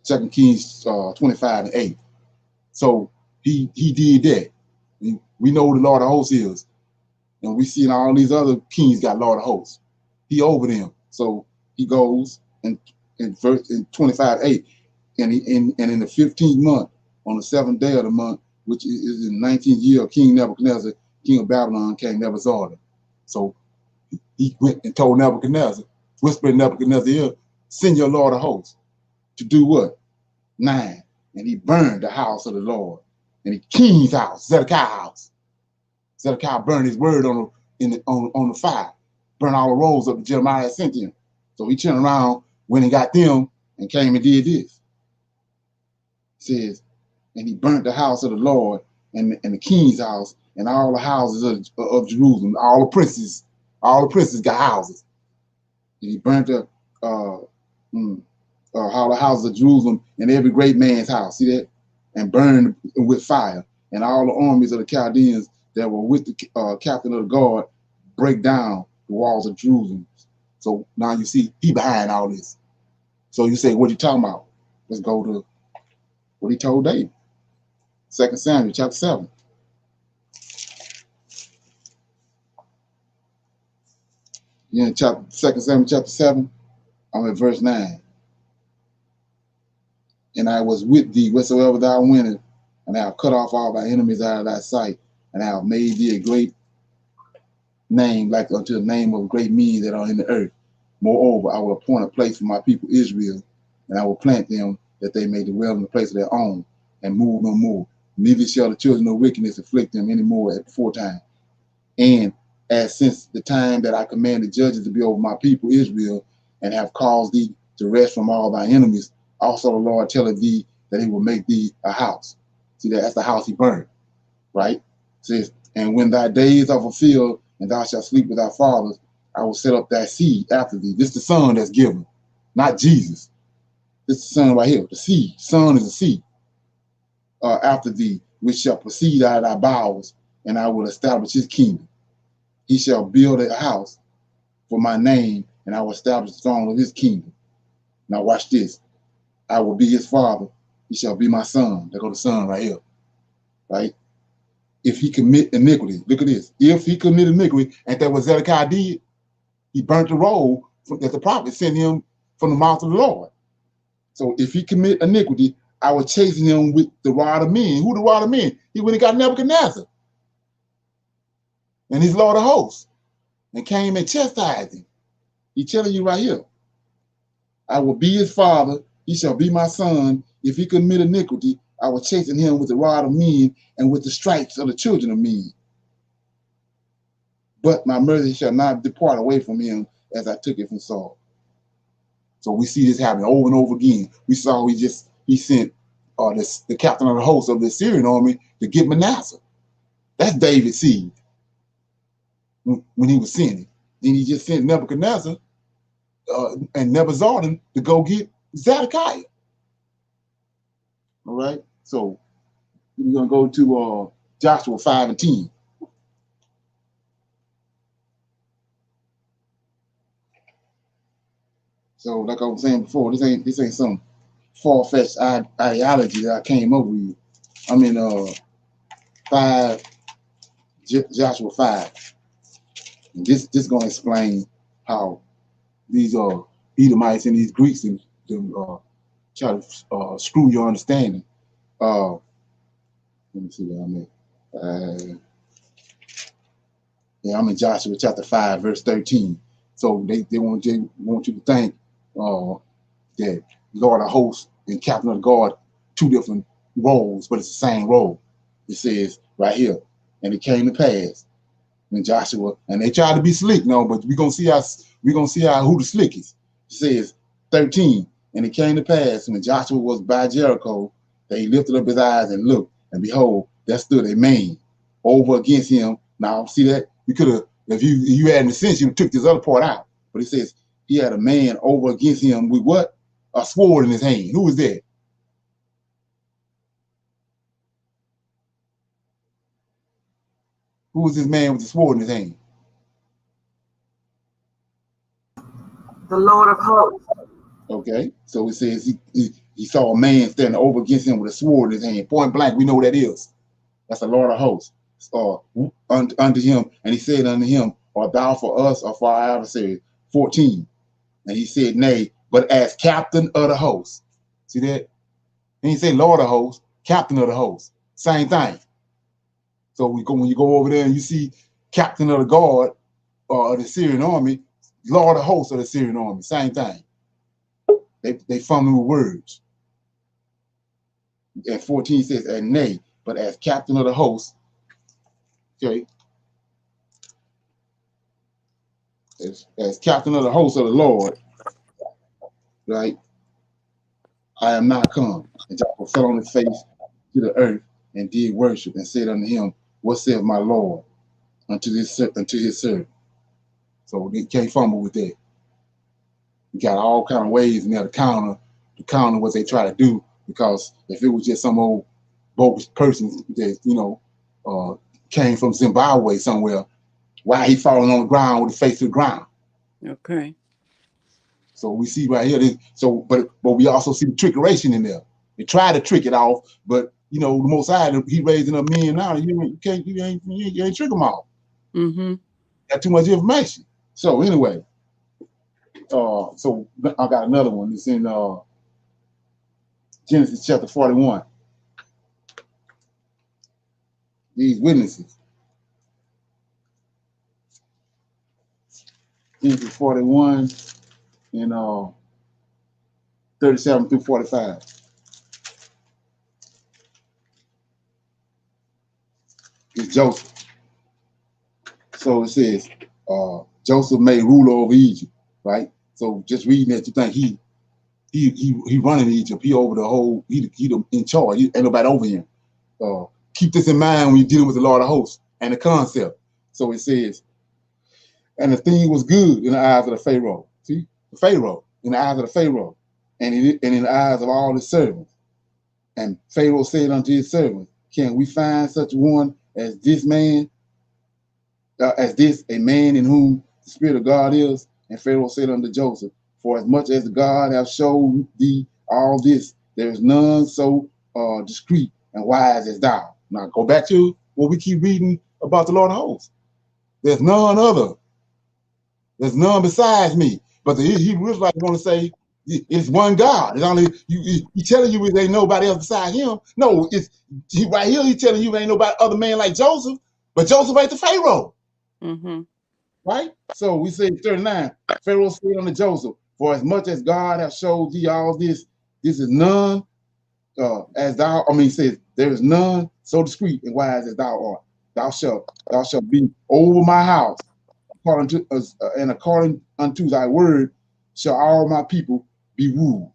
2 Kings 25 and 8. So he did that. We know the Lord of hosts is, and we see all these other kings got Lord of hosts. He over them. So he goes in 25:8, and in the 15th month, on the 7th day of the month, which is in the 19th year of King Nebuchadnezzar, king of Babylon, came Nebuchadnezzar. So he went and told Nebuchadnezzar, whispered Nebuchadnezzar ear, send your Lord of hosts to do what? 9. And he burned the house of the Lord, and the king's house, Zedekiah's house. Zedekiah burned his word on the fire, burn all the rolls up that Jeremiah had sent him. So he turned around, went and got them, and came and did this. It says, and he burnt the house of the Lord and the king's house and all the houses of Jerusalem. All the princes got houses. And he burnt the all the houses of Jerusalem and every great man's house. See that? And burned with fire. And all the armies of the Chaldeans that were with the captain of the guard break down the walls of Jerusalem. So now you see he behind all this. So you say, what are you talking about? Let's go to what he told David. 2 Samuel chapter 7. Yeah, 2 Samuel chapter 7, I'm at verse 9. And I was with thee wheresoever thou wentest, and I have cut off all thy enemies out of thy sight, and I have made thee a great name, like unto the name of great men that are in the earth. Moreover, I will appoint a place for my people Israel, and I will plant them that they may dwell in the place of their own, and move no more. Neither shall the children of wickedness afflict them any more at aforetime. And as since the time that I commanded judges to be over my people Israel, and have caused thee to rest from all thy enemies, also the Lord telleth thee that he will make thee a house. See, that's the house he burned, right? It says, and when thy days are fulfilled, and thou shalt sleep with thy fathers, I will set up thy seed after thee. This is the son that's given, not Jesus. This is the son right here, the seed. Son is a seed. After thee, which shall proceed out of thy bowels, and I will establish his kingdom. He shall build a house for my name, and I will establish the throne of his kingdom. Now watch this. I will be his father. He shall be my son. There go the son right here, right? If he commit iniquity, look at this. If he commit iniquity, and that what Zedekiah did, he burnt the roll that the prophet sent him from the mouth of the Lord. So if he commit iniquity, I will chasten him with the rod of men. Who the rod of men? He went and got Nebuchadnezzar and his Lord of hosts and came and chastised him. He's telling you right here. I will be his father. He shall be my son. If he commit iniquity, I will chasten him with the rod of men and with the stripes of the children of men. But my mercy shall not depart away from him as I took it from Saul. So we see this happen over and over again. We saw he sent the captain of the host of the Syrian army to get Manasseh. That's David's seed when he was sending. Then he just sent Nebuchadnezzar and Nebuzaradan to go get Zedekiah. All right. So we're gonna go to Joshua 5 and 10. So like I was saying before, this ain't some far-fetched ideology that I came up with. I'm in Joshua 5. And this is gonna explain how these Edomites and these Greeks and try to screw your understanding. Let me see where I'm at. Yeah, I'm in Joshua chapter 5, verse 13. So they want you to think that Lord of hosts and captain of the guard, two different roles, but it's the same role. It says right here, and it came to pass when Joshua, and they tried to be slick, no, but we're gonna see how who the slick is. It says 13, and it came to pass when Joshua was by Jericho, that he lifted up his eyes and looked, and behold, there stood a man over against him. Now see that you could have, if you had in the sense, you took this other part out, but it says he had a man over against him with what? A sword in his hand. Who was that? Who was this man with the sword in his hand? The Lord of hosts. Okay, so it says he saw a man standing over against him with a sword in his hand. Point blank, we know what that is. That's the Lord of hosts. Unto him, and he said unto him, art thou for us or for our adversary? 14. And he said, nay, but as captain of the host. See that? And he said, Lord of hosts, captain of the host. Same thing. So when you go over there and you see captain of the guard of the Syrian army, Lord of hosts of the Syrian army. Same thing. They fumbling with words. And 14 says, and nay, but as captain of the host, okay, as captain of the host of the Lord, right? I am not come. And Joshua fell on his face to the earth and did worship and said unto him, what saith my Lord unto his servant? So they can't fumble with that. You got all kind of ways in there to counter what they try to do, because if it was just some old bogus person that came from Zimbabwe somewhere, why he falling on the ground with the face to the ground? Okay. So we see right here. But we also see the trickeration in there. They try to trick it off, but the Most High, he raising up men now. You ain't trick them all. Mm-hmm. Got too much information. So anyway, so I got another one. It's in Genesis chapter 41. These witnesses. Genesis 41 and 37 through 45. It's Joseph. So it says, Joseph made ruler over Egypt, right? So just reading that, you think he running Egypt. He over the whole. He in charge. Ain't nobody over him. Keep this in mind when you're dealing with the Lord of hosts and the concept. So it says, and the thing was good in the eyes of the Pharaoh. See, the Pharaoh, in the eyes of the Pharaoh, and in the eyes of all his servants. And Pharaoh said unto his servants, can we find such one as this man, a man in whom the Spirit of God is? And Pharaoh said unto Joseph, for as much as God hath showed thee all this, there is none so discreet and wise as thou. Now go back to what we keep reading about the Lord of hosts. There's none other. There's none besides me. But the Hebrew Israelites want to say it's one God. It's only he telling you there ain't nobody else besides him. No, right here he telling you there ain't nobody other man like Joseph, but Joseph ain't the Pharaoh. Mm-hmm. Right? So we say 39, Pharaoh said unto Joseph, for as much as God hath showed thee all this, this is none as thou, he says, there is none so discreet and wise as thou art. Thou shalt be over my house, according unto thy word shall all my people be ruled.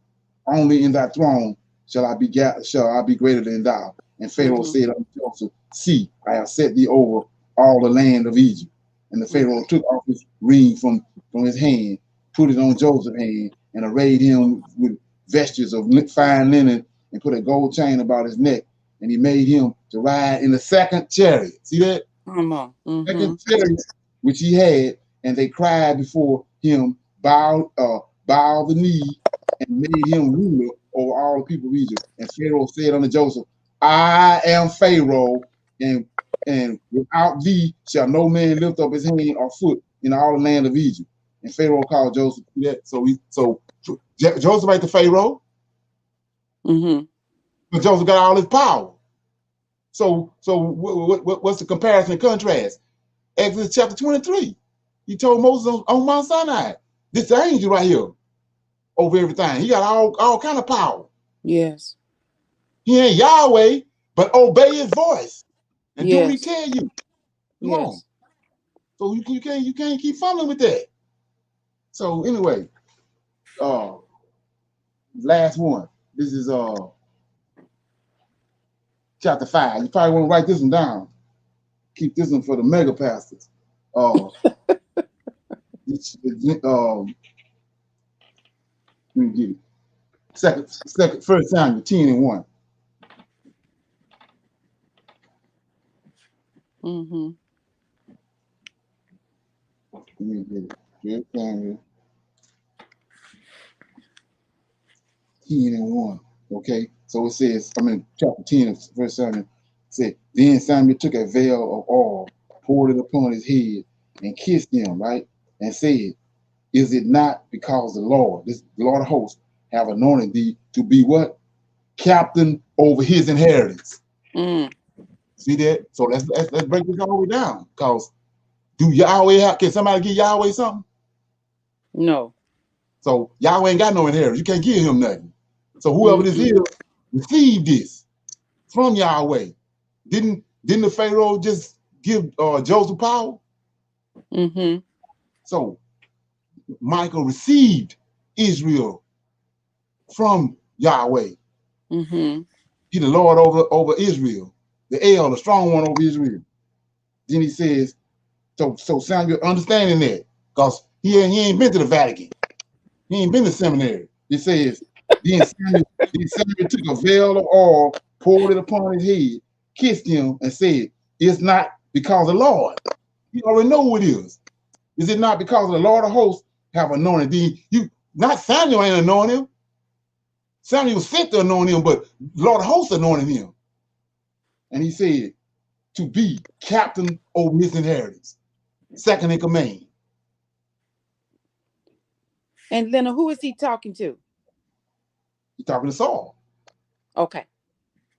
Only in thy throne shall I be greater than thou. And Pharaoh said unto Joseph, see, I have set thee over all the land of Egypt. And the Pharaoh took off his ring from his hand, put it on Joseph's hand, and arrayed him with vestures of fine linen, and put a gold chain about his neck. And he made him to ride in the second chariot. See that? Come on. Mm-hmm. Second chariot which he had, and they cried before him, bowed the knee, and made him ruler over all the people of Egypt. And Pharaoh said unto Joseph, I am Pharaoh, and without thee shall no man lift up his hand or foot in all the land of Egypt. And Pharaoh called Joseph to that. So Joseph ain't the Pharaoh, Mm-hmm. but Joseph got all his power. So what's the comparison and contrast? Exodus chapter 23. He told Moses on Mount Sinai, this angel right here over everything. He got all kind of power. Yes. He ain't Yahweh, but obey his voice and do what he Yes. tell you. Come Yes. on. So you can't keep fumbling with that. So anyway, last one. This is chapter 5. You probably want to write this one down. Keep this one for the mega pastors. Let me get it. First Samuel 10 and 1. Mm-hmm. Let me get it. First Samuel 10 and 1. Okay, so it says, chapter 10 of First Samuel said, then Samuel took a veil of oil, poured it upon his head, and kissed him, right? And said, is it not because the Lord of hosts, have anointed thee to be what? Captain over his inheritance. Mm. See that? So let's break this all the way down. Because can somebody give Yahweh something? No. So Yahweh ain't got no inheritance. You can't give him nothing. So whoever this is, received this from Yahweh. Didn't the Pharaoh just give Joseph power? Mm-hmm. So Michael received Israel from Yahweh. Mm-hmm. He the Lord over Israel, the El, the strong one over Israel. Then he says, so Samuel understanding that, because he ain't been to the Vatican. He ain't been to seminary. It says, then Samuel took a veil of oil, poured it upon his head, kissed him, and said, it's not because of the Lord. You already know who it is. Is it not because of the Lord of hosts have anointed thee? Not Samuel ain't anointed him. Samuel was sent to anoint him, but the Lord of hosts anointed him. And he said, to be captain over his inheritance, second in command. And Leonard, who is he talking to? He's talking to Saul. Okay.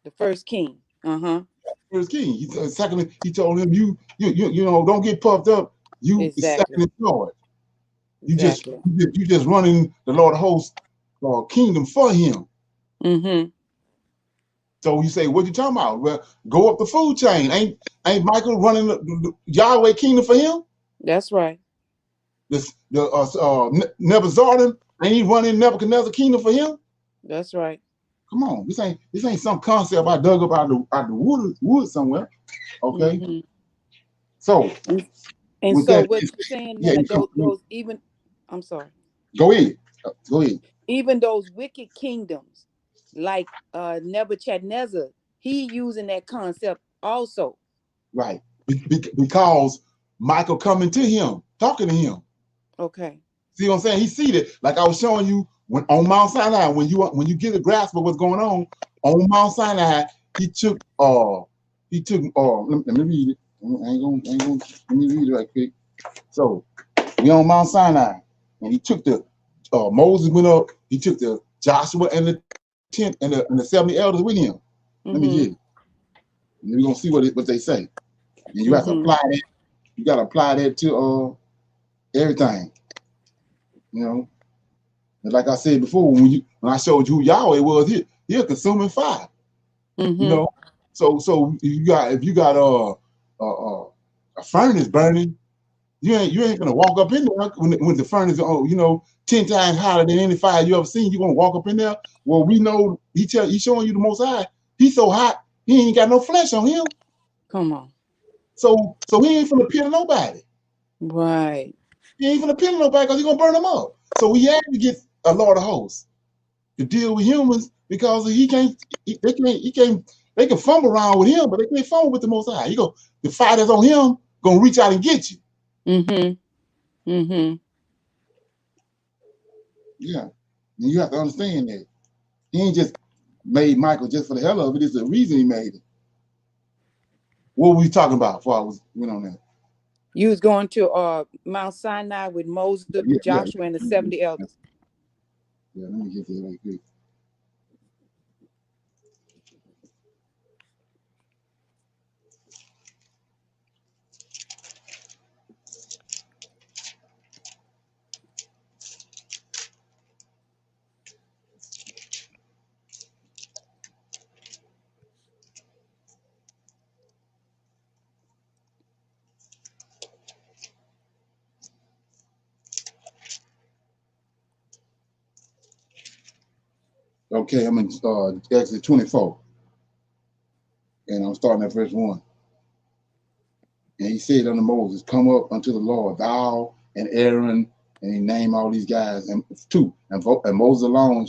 The first king. Uh-huh. First king. He told him, you know, don't get puffed up. You Exactly. second in charge. Exactly. You just running the Lord of hosts kingdom for him. Mm-hmm. So you say, what you talking about? Well, go up the food chain. Ain't Michael running the Yahweh kingdom for him? That's right. Nebuchadnezzar, ain't he running Nebuchadnezzar kingdom for him? That's right. Come on, this ain't some concept I dug up out the wood somewhere. Okay, Mm-hmm. so And with so that, what you're saying, yeah, Leonard, those even, I'm sorry, go ahead. even those wicked kingdoms like Nebuchadnezzar, he using that concept also. Right, because Michael coming to him, talking to him. Okay. See what I'm saying? He see that, like I was showing you when on Mount Sinai, when you get a grasp of what's going on Mount Sinai, he took let me read it. I ain't gonna let me read it right quick. So we on Mount Sinai, and he took the Moses went up, he took the Joshua and the 10 and the 70 elders with him. Mm-hmm. Let me get it. And we're gonna see what they say. And you have to apply that, you gotta apply that to everything. You know. And like I said before, when I showed you who Yahweh was, he a consuming fire. Mm-hmm. You know, so if you got a furnace burning, you ain't gonna walk up in there when the furnace 10 times hotter than any fire you ever seen. You gonna walk up in there? Well, we know he's showing you the Most High. He's so hot, he ain't got no flesh on him. Come on. So he ain't finna appeal to nobody. Right. He ain't finna appeal to nobody because he gonna burn them up. So we had to get a Lord of hosts to deal with humans because they can fumble around with him, but they can't fumble with the Most High. The fire that's on him gonna reach out and get you. Mm-hmm. Mm-hmm. Yeah, and you have to understand that he ain't just made Michael just for the hell of it. It's the reason he made it. What were we talking about before I went on that? You was going to Mount Sinai with Moses, Joshua, and the 70 elders. Yeah, let me get that right quick. Okay, I'm in Exodus 24, and I'm starting at verse 1. And he said unto Moses, come up unto the Lord, thou and Aaron, and he named all these guys, and two, and Moses alone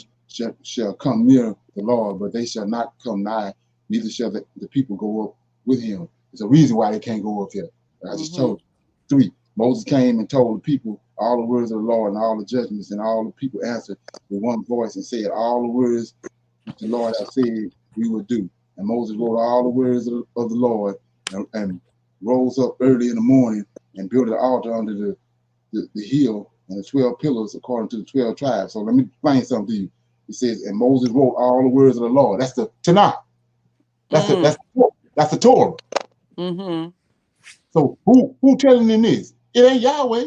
shall come near the Lord, but they shall not come nigh, neither shall the people go up with him. There's a reason why they can't go up here. I just told you. 3, Moses came and told the people all the words of the Lord and all the judgments, and all the people answered with one voice and said, all the words which the Lord has said we will do. And Moses wrote all the words of the Lord and rose up early in the morning and built an altar under the hill and the 12 pillars according to the 12 tribes. So let me explain something to you. It says, and Moses wrote all the words of the Lord. That's the Tanakh. That's the Torah. Mm-hmm. So who telling them this? It ain't Yahweh.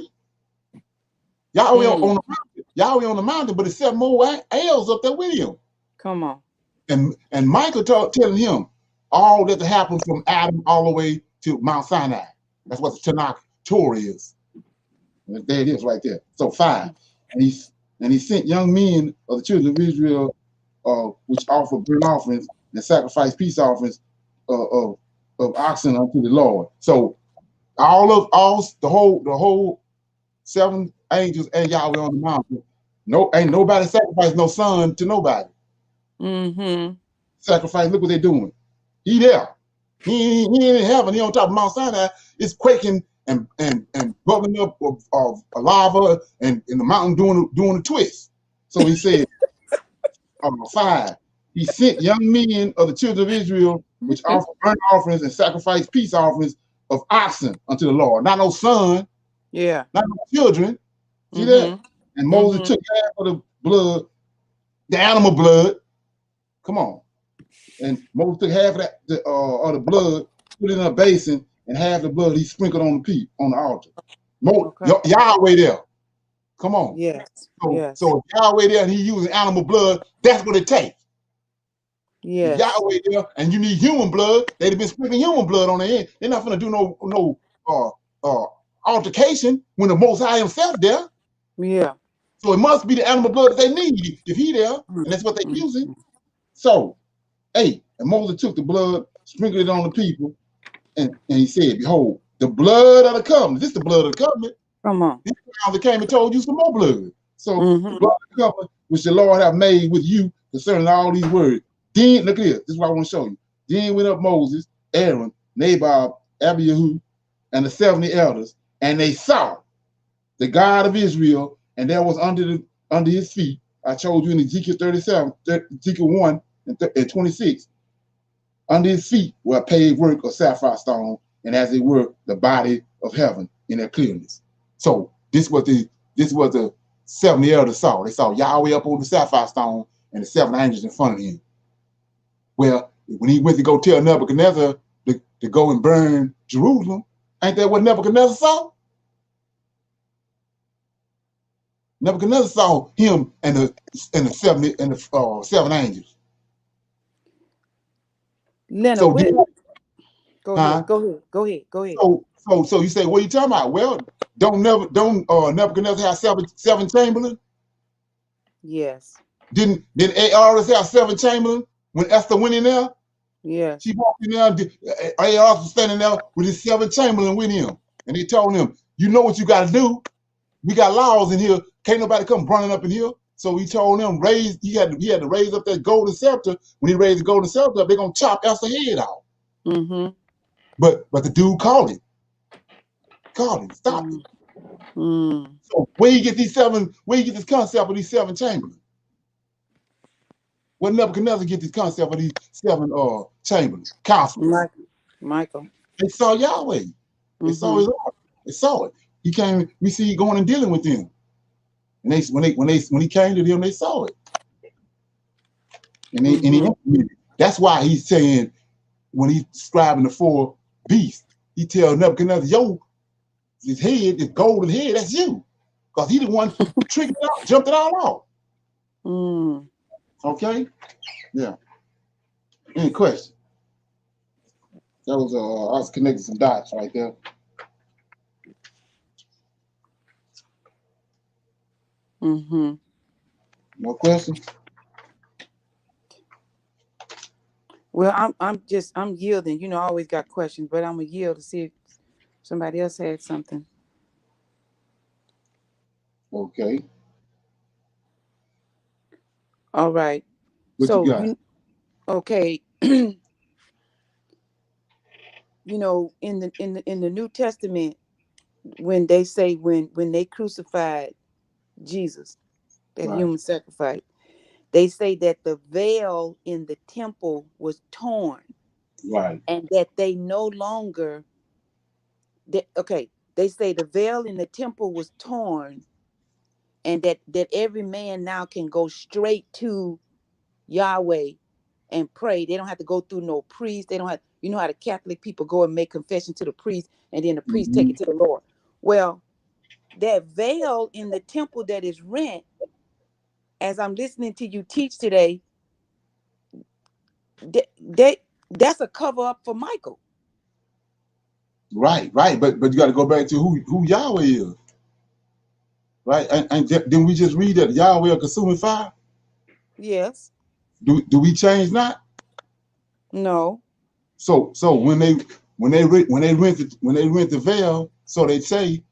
Yahweh on the mountain. Yahweh on the mountain, but it's 7 more elves up there with him. Come on. And Michael telling him all that happened from Adam all the way to Mount Sinai. That's what the Tanakh Torah is. There it is right there. So 5. And he sent young men of the children of Israel, which offer burnt offerings and sacrifice peace offerings of oxen unto the Lord. So the whole 7 angels and Yahweh on the mountain. Ain't nobody sacrifice no son to nobody. Mm-hmm. Sacrifice. Look what they're doing. He there. He ain't in heaven. He on top of Mount Sinai. It's quaking and bubbling up of lava and the mountain doing a twist. So he said, 5. He sent young men of the children of Israel, which offer burnt offerings and sacrifice peace offerings of oxen unto the Lord. Not no son, Yeah. not no children. See that? And Moses took half of the blood, the animal blood. Come on. And Moses took half of that of the blood, put it in a basin, and half the blood he sprinkled on the altar. Yahweh there. Come on. Yes. So if Yahweh there and he using animal blood, that's what it takes. Yes. If Yahweh there and you need human blood, they'd have been sprinkling human blood on their head. They're not gonna do no altercation when the Most High himself there. Yeah. So it must be the animal blood that they need if he there, and that's what they're using. So, and Moses took the blood, sprinkled it on the people, and he said, behold, the blood of the covenant. This is the blood of the covenant. Come on. This father came and told you some more blood. So the blood of the covenant, which the Lord have made with you concerning all these words. Then, look at this. This is what I want to show you. Then went up Moses, Aaron, Nabal, Abihu, and the 70 elders, and they saw the God of Israel, and there was under his feet. I told you in Ezekiel 37, Ezekiel 1 and 26. Under his feet were a paved work of sapphire stone, and as it were, the body of heaven in their clearness. So this was the 70 elders saw. They saw Yahweh up on the sapphire stone and the 7 angels in front of him. Well, when he went to go tell Nebuchadnezzar to go and burn Jerusalem, ain't that what Nebuchadnezzar saw? Nebuchadnezzar saw him and the 7 angels. Leonard, So go ahead. So you say, what are you talking about? Well, don't Nebuchadnezzar have seven chamberlain? Yes. Didn't Ahaz have 7 chamberlain when Esther went in there? Yes. She walked in there. Ahaz was standing there with his 7 chamberlain with him, and they told him, "You know what you got to do. We got laws in here. Can't nobody come running up in here." So he told them he had to raise up that golden scepter. When he raised the golden scepter, they're gonna chop Esther's head off. But the dude called it, stopped it. So where you get this concept of these 7 chamberlain? Where Nebuchadnezzar get this concept of these 7 chamberlain counselors? Michael. They saw Yahweh. They saw his Lord. They saw it. He came. We see going and dealing with them. And when he came to them, they saw it. And he implemented it. That's why he's saying when he's describing the 4 beasts, he tells Nebuchadnezzar, his head, his golden head, that's you. Because he the one triggered it out, jumped it all off. Okay? Yeah. Any question? That was I was connecting some dots right there. No questions? Well, I'm yielding. You know, I always got questions, but I'm gonna yield to see if somebody else had something. Okay. All right. What so you got? Okay. You know, in the New Testament, when they say when they crucified Jesus, that human sacrifice, they say that the veil in the temple was torn. Right. And that they no longer they say the veil in the temple was torn, and that every man now can go straight to Yahweh and pray. They don't have to go through no priest. They don't have, you know how the Catholic people go and make confession to the priest, and then the priest take it to the Lord. Well, that veil in the temple that is rent, as I'm listening to you teach today, that's a cover up for Michael. Right. But you got to go back to who Yahweh is. right? And then we just read that Yahweh are consuming fire. Yes. Do we change not? No. So when they rent the veil, so they say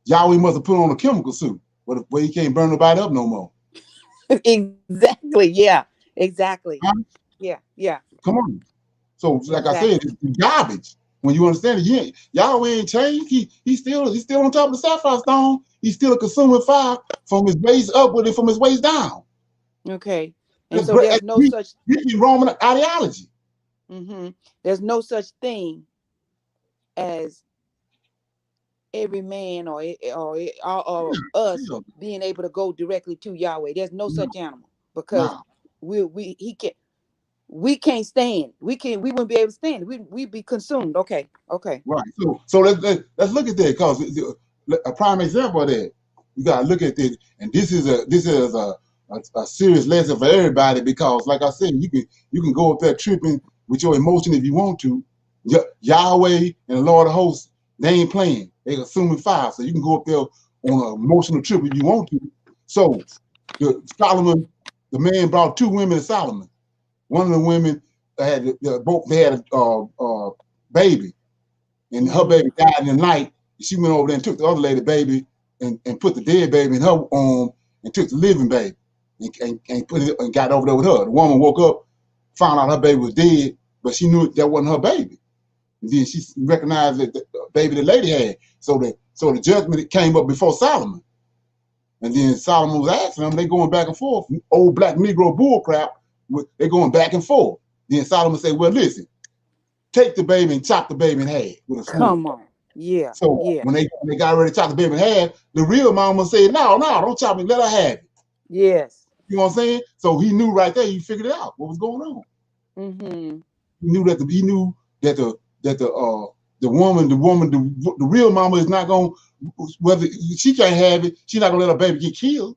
Yahweh must have put on a chemical suit, but he can't burn nobody up no more. Exactly. Yeah. Exactly. Huh? Yeah. Yeah. Come on. So like I said, Exactly. it's garbage. When you understand it, Yahweh ain't changed. He's still on top of the sapphire stone. He's still a consuming fire from his waist upward and from his waist down. Okay. And That's so great. there's no such. Roman ideology. There's no such thing as every man or us Yeah. being able to go directly to Yahweh. There's no No, such animal because no. we can't stand. We wouldn't be able to stand. We'd be consumed. Okay. Okay. Right. So let's look at that, because a prime example of that. You gotta look at this, and this is a serious lesson for everybody, because like I said, you can go up there tripping with your emotion if you want to. Yahweh and the Lord of hosts, they ain't playing. They consuming fire. So you can go up there on an emotional trip if you want to. So Solomon, the man brought two women to Solomon. One of the women had a baby, and her baby died in the night. She went over there and took the other lady baby and put the dead baby in her arm and took the living baby and put it and got over there with her. The woman woke up, found out her baby was dead, but she knew that wasn't her baby. And then she recognized that the baby the lady had. So the judgment came up before Solomon. And then Solomon was asking them, they going back and forth. Old black Negro bull crap, they're going back and forth. Then Solomon said, well, listen, take the baby and chop the baby in half with a sword. Come on. Yeah. So Yeah. when they got ready to chop the baby in half, the real mama said, no, don't chop me, let her have it. Yes. You know what I'm saying? So he knew right there, he figured it out, what was going on. He knew that the real mama is not going, whether she can't have it, she's not gonna let her baby get killed.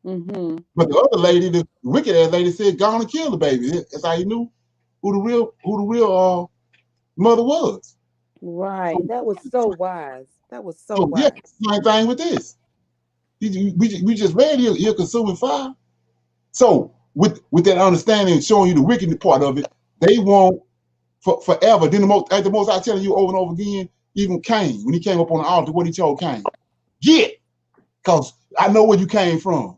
But the other lady, the wicked ass lady, said, "Go on and kill the baby." That's how he knew who the real mother was. Right. So, That was so wise. That was so so yeah, wise. same thing with this. We just read here consuming fire. So with that understanding, showing you the wicked part of it, they want forever. Then the most I telling you over and over again, even Cain, when he came up on the altar, what he told Cain, get, because I know where you came from.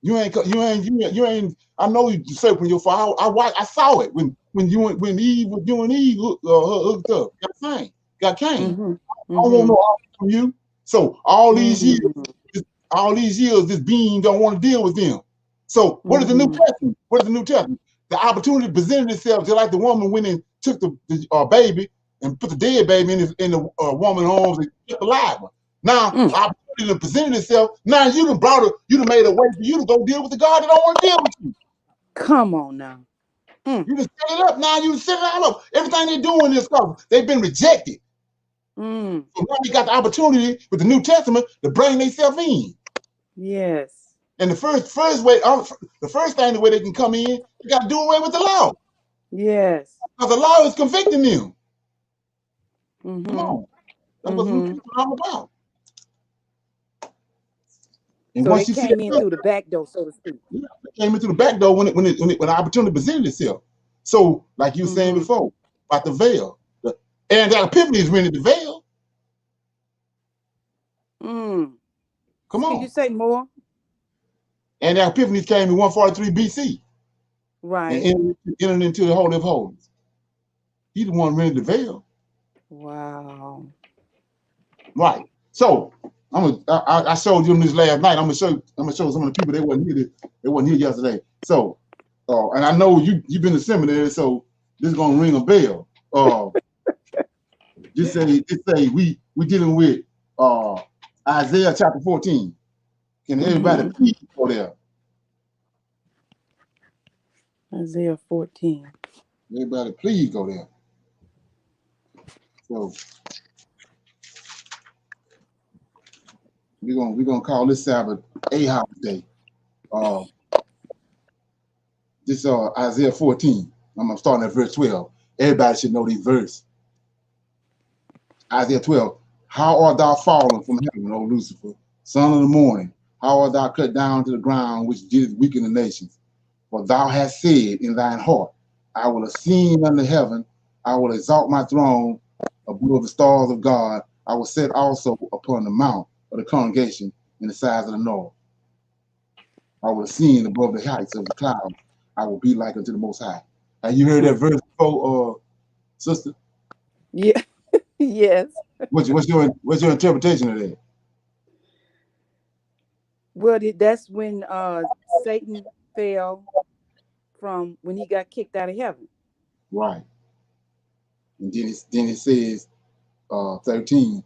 You ain't. I know you serpent your father. I saw it when Eve was doing Eve hooked up. Got Cain. I don't want no offering from you. So all these years, this being don't want to deal with them. So what is the New Testament? What is the New Testament? The opportunity presented itself, just like the woman went and took the baby and put the dead baby in the woman's arms and kept the live one. Now opportunity presented itself. Now you done brought her, you done made a way for you to go deal with the God that don't want to deal with you. Come on now. You just set it up. Now you set it all up. Everything they're doing is because they've been rejected. So now they got the opportunity with the New Testament to bring themselves in. Yes. And the first thing the way they can come in, you got to do away with the law. Yes. Because the law is convicting them. Come on. That's what the New Testament is all about. And so once they you see came that, in through the back door, so to speak. Yeah, they came in through the back door when the opportunity presented itself. So, like you were saying before, about the veil. And that epiphany is rented the veil. Come on. Can you say more? And that epiphany came in 143 BC. Right. And entered into the Holy of Holies. He's the one rented the veil. Wow. Right. So I showed them this last night. I'm gonna show some of the people they wasn't here yesterday. So and I know you've been to seminary, so this is gonna ring a bell. Just say we dealing with Isaiah chapter 14. Can everybody please go there? Isaiah 14. Everybody please go there. So we're gonna call this Sabbath Ahaz Day. This Isaiah 14. I'm starting at verse 12. Everybody should know this verse. Isaiah 12. How art thou fallen from heaven, O Lucifer, son of the morning, how art thou cut down to the ground, which didst weaken the nations? For thou hast said in thine heart, I will ascend unto heaven, I will exalt my throne above the stars of God, I will set also upon the mount of the congregation in the sides of the north. I will ascend above the heights of the clouds, I will be like unto the Most High. Have you heard that verse before, sister? Yeah. Yes. What's your interpretation of that? Well, that's when Satan fell from when he got kicked out of heaven. Right. And then it says 13,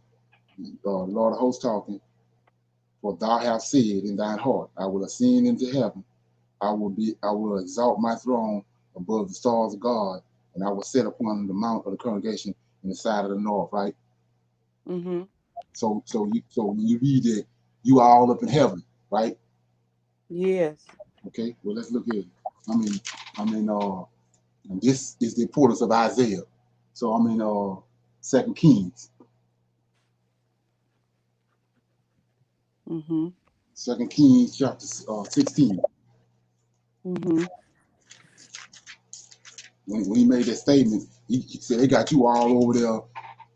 Lord of hosts talking, for thou hast said in thine heart, I will ascend into heaven, I will exalt my throne above the stars of God, and I will sit upon the mount of the congregation in the side of the north, right? Mm-hmm. So when you read it, you are all up in heaven, right? Yes. Okay, well let's look at it. And this is the importance of Isaiah. So Second Kings. Mm-hmm. Second Kings chapter 16. Mm-hmm. When he made that statement, he said they got you all over there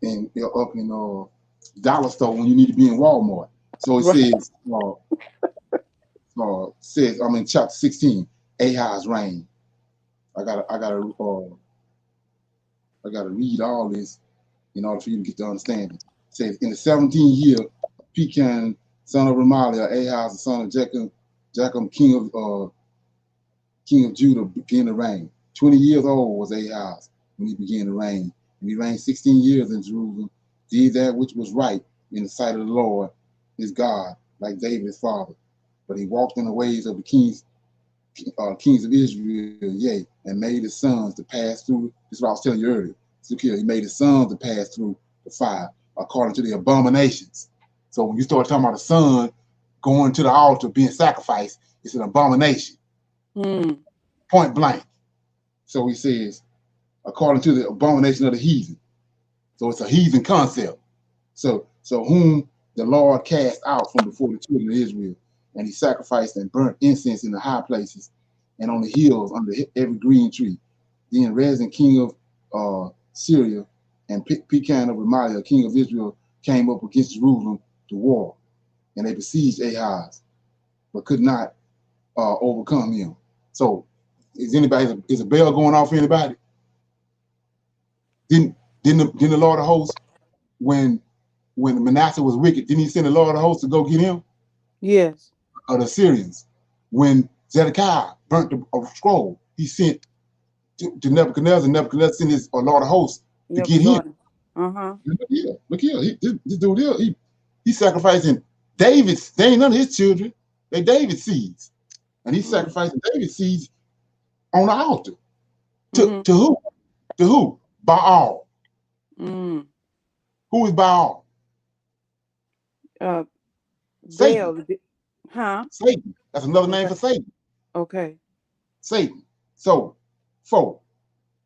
and up in dollar store when you need to be in Walmart. So it Right. says I'm in chapter 16, Ahaz reign. I gotta read all this in order for you to get the understanding. It says in the 17th year, Pecan, son of Remaliah, Ahaz, the son of Jachem, king of Judah, began to reign. 20 years old was Ahaz when he began to reign. And he reigned 16 years in Jerusalem, did that which was right in the sight of the Lord, his God, like David his father. But he walked in the ways of the kings of Israel, yea, and made his sons to pass through. This is what I was telling you earlier. Look here, he made his sons to pass through the fire according to the abominations. So when you start talking about a son going to the altar being sacrificed, it's an abomination. Mm. Point blank. So he says, according to the abomination of the heathen. So it's a heathen concept. So whom the Lord cast out from before the children of Israel, and he sacrificed and burnt incense in the high places and on the hills under every green tree. Then Rezin, king of Syria, and Pecan of Remaliah, king of Israel, came up against Jerusalem to war, and they besieged Ahaz, but could not overcome him. So, is a bell going off for anybody? Didn't the Lord of hosts, when Manasseh was wicked, didn't he send the Lord of hosts to go get him? Yes. Of the Syrians. When Zedekiah burnt a scroll, he sent to Nebuchadnezzar, and Nebuchadnezzar sent his Lord of hosts to Yep. get him. Uh-huh. Look here. This dude here, he sacrificing David's, they ain't none of his children. They David's seeds. And he's sacrificing David's seeds on the altar. To who? To who? Baal. Mm. Who is Baal? Satan. Baal. Huh? Satan. That's another name Okay. for Satan. Okay. Satan. So,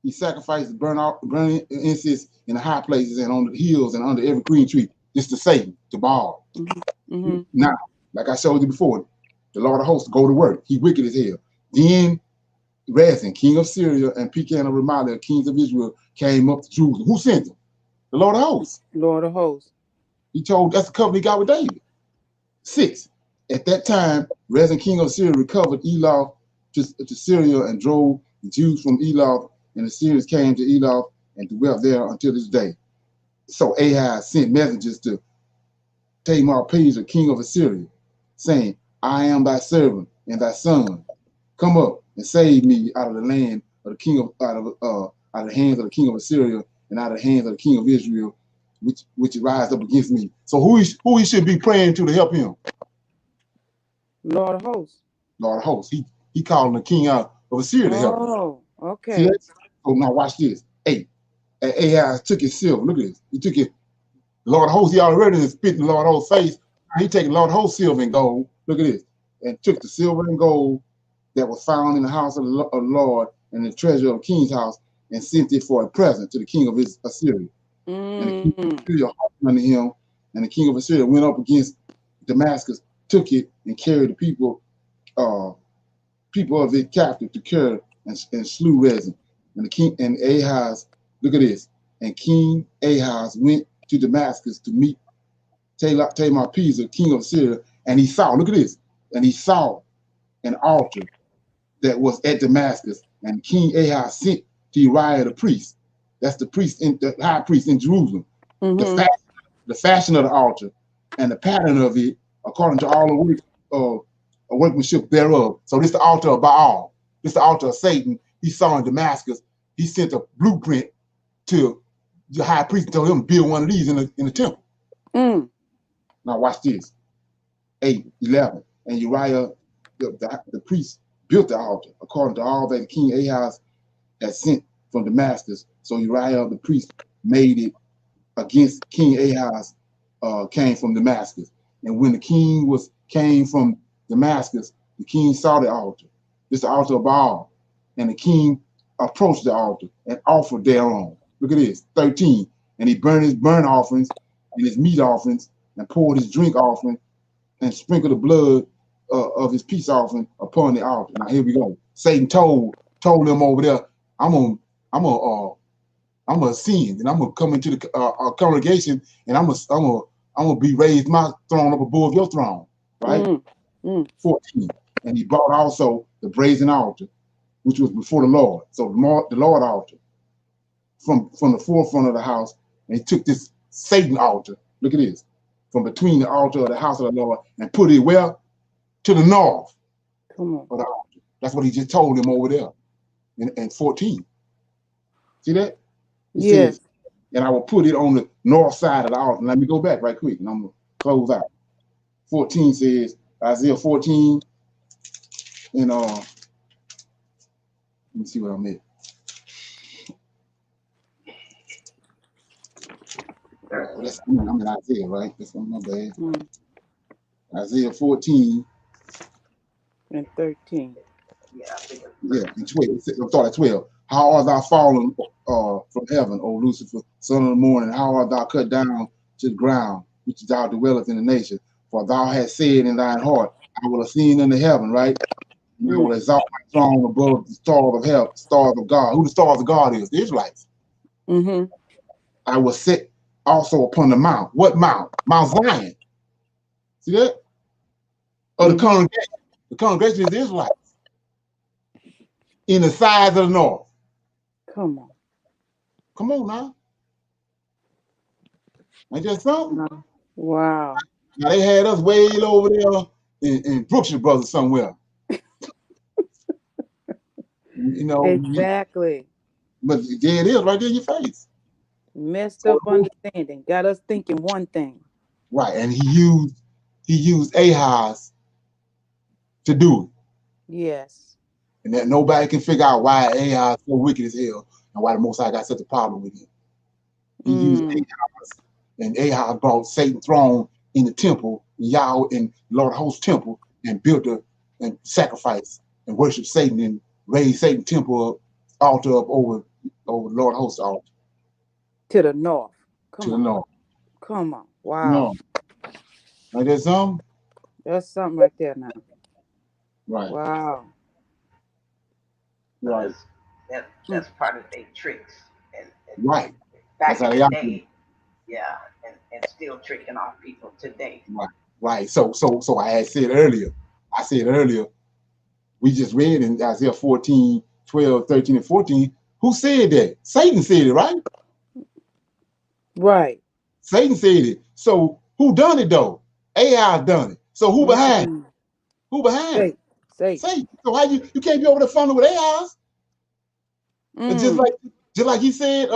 he sacrificed burning incense in the high places and on the hills and under every green tree. Just to Satan, to Baal. Mm-hmm. Now, like I showed you before, the Lord of hosts go to work. He wicked as hell. Then Rezin, king of Syria, and Pecan of Remaliah, kings of Israel, came up to Jerusalem. Who sent them? The Lord of hosts. Lord of hosts. He told that's the covenant he got with David. 6. At that time, Rezin, king of Syria, recovered Eloth to Syria and drove the Jews from Eloth, and the Syrians came to Eloth and dwelt there until this day. So Ahaz sent messengers to Tamar-Pezer, king of Assyria, saying, I am thy servant and thy son. Come up and save me out of the land of the king of out of the hands of the king of Assyria and out of the hands of the king of Israel, which rise up against me. So who he should be praying to help him? Lord of hosts. Lord of hosts. He calling the king out of Assyria to help him. Oh, See okay. that? So now watch this. 8. And Ahaz took his silver. Look at this. He took his Lord of hosts. He already spit in the Lord of hosts' face. He taking Lord of hosts silver and gold. Look at this. And took the silver and gold that was found in the house of the Lord and the treasure of the king's house, and sent it for a present to the king of Assyria. And the king of Assyria hearkened unto him, and the king of Assyria went up against Damascus took it and carried the people of it captive to Kir and slew Rezin. And the king and Ahaz, look at this. And King Ahaz went to Damascus to meet Tamar-Pizer, king of Syria, and he saw, look at this, and he saw an altar that was at Damascus, and King Ahaz sent to Uriah the priest. That's the high priest in Jerusalem. Mm-hmm. The fashion of the altar and the pattern of it, according to all the work workmanship thereof. So this is the altar of Baal. This is the altar of Satan. He saw in Damascus. He sent a blueprint to the high priest and told him to build one of these in the temple. Mm. Now watch this. 8:11. And Uriah, the priest, built the altar according to all that King Ahaz had sent from Damascus. So Uriah the priest made it against King Ahaz came from Damascus. And when the king came from Damascus, the king saw the altar. This is the altar of Baal. And the king approached the altar and offered thereon. Look at this, 13. And he burned his burnt offerings and his meat offerings and poured his drink offering and sprinkled the blood of his peace offering upon the altar. Now here we go. Satan told them over there, I'm gonna ascend and I'm gonna come into the congregation and I'm gonna be raised my throne up above your throne, right? 14. And he brought also the brazen altar, which was before the Lord. So the Lord altar from the forefront of the house, and he took this Satan altar. Look at this, from between the altar of the house of the Lord, and put it where? To the north. Come on. Of the altar. That's what he just told him over there in 14. See that? He Yes. says, and I will put it on the north side of the altar. Let me go back right quick, and I'm gonna close out. 14 says, Isaiah 14, and let me see what I'm at. I'm in Isaiah, right? That's on my bad. Isaiah 14 and 13. Yeah, and 12. I'm sorry, 12. How art thou fallen from heaven, O Lucifer, son of the morning? How art thou cut down to the ground, which thou dwellest in the nation? For thou hast said in thine heart, I will ascend into heaven, right? And I will exalt my throne above the stars of heaven, stars of God. Who the stars of God is? The Israelites. I will sit also upon the mount. What mount? Mount Zion. See that? Or the congregation. The congregation is the Israelites. In the sides of the north. Come on. Come on now. Ain't that something? Wow. Now they had us way over there in Brookshire Brothers somewhere. You know. Exactly. But there it is, right there in your face. Messed up understanding. Got us thinking one thing. Right, and he used Ahaz to do it. Yes. And that nobody can figure out why Ahaz is so wicked as hell and why the Most High got such a problem with him. He used Ahaz, and Ahaz brought Satan's throne in the temple, Yahweh and Lord Host temple, and built and sacrificed and worshiped Satan and raised Satan's temple altar up over Lord Host altar. To the north. To the north. Come on. Wow. No. Like that's something? That's something right there now. Right. Wow. Right. That's part of their tricks. And right. Back in the day, yeah, and still tricking off people today. Right. Right. So I had said earlier, we just read in Isaiah 14, 12, 13, and 14, who said that? Satan said it, right? Right. Satan said it. So who done it though? Ahaz done it. So who behind? Who behind? Satan. So how you can't be over there fumbling with Ahaz? Just like he said,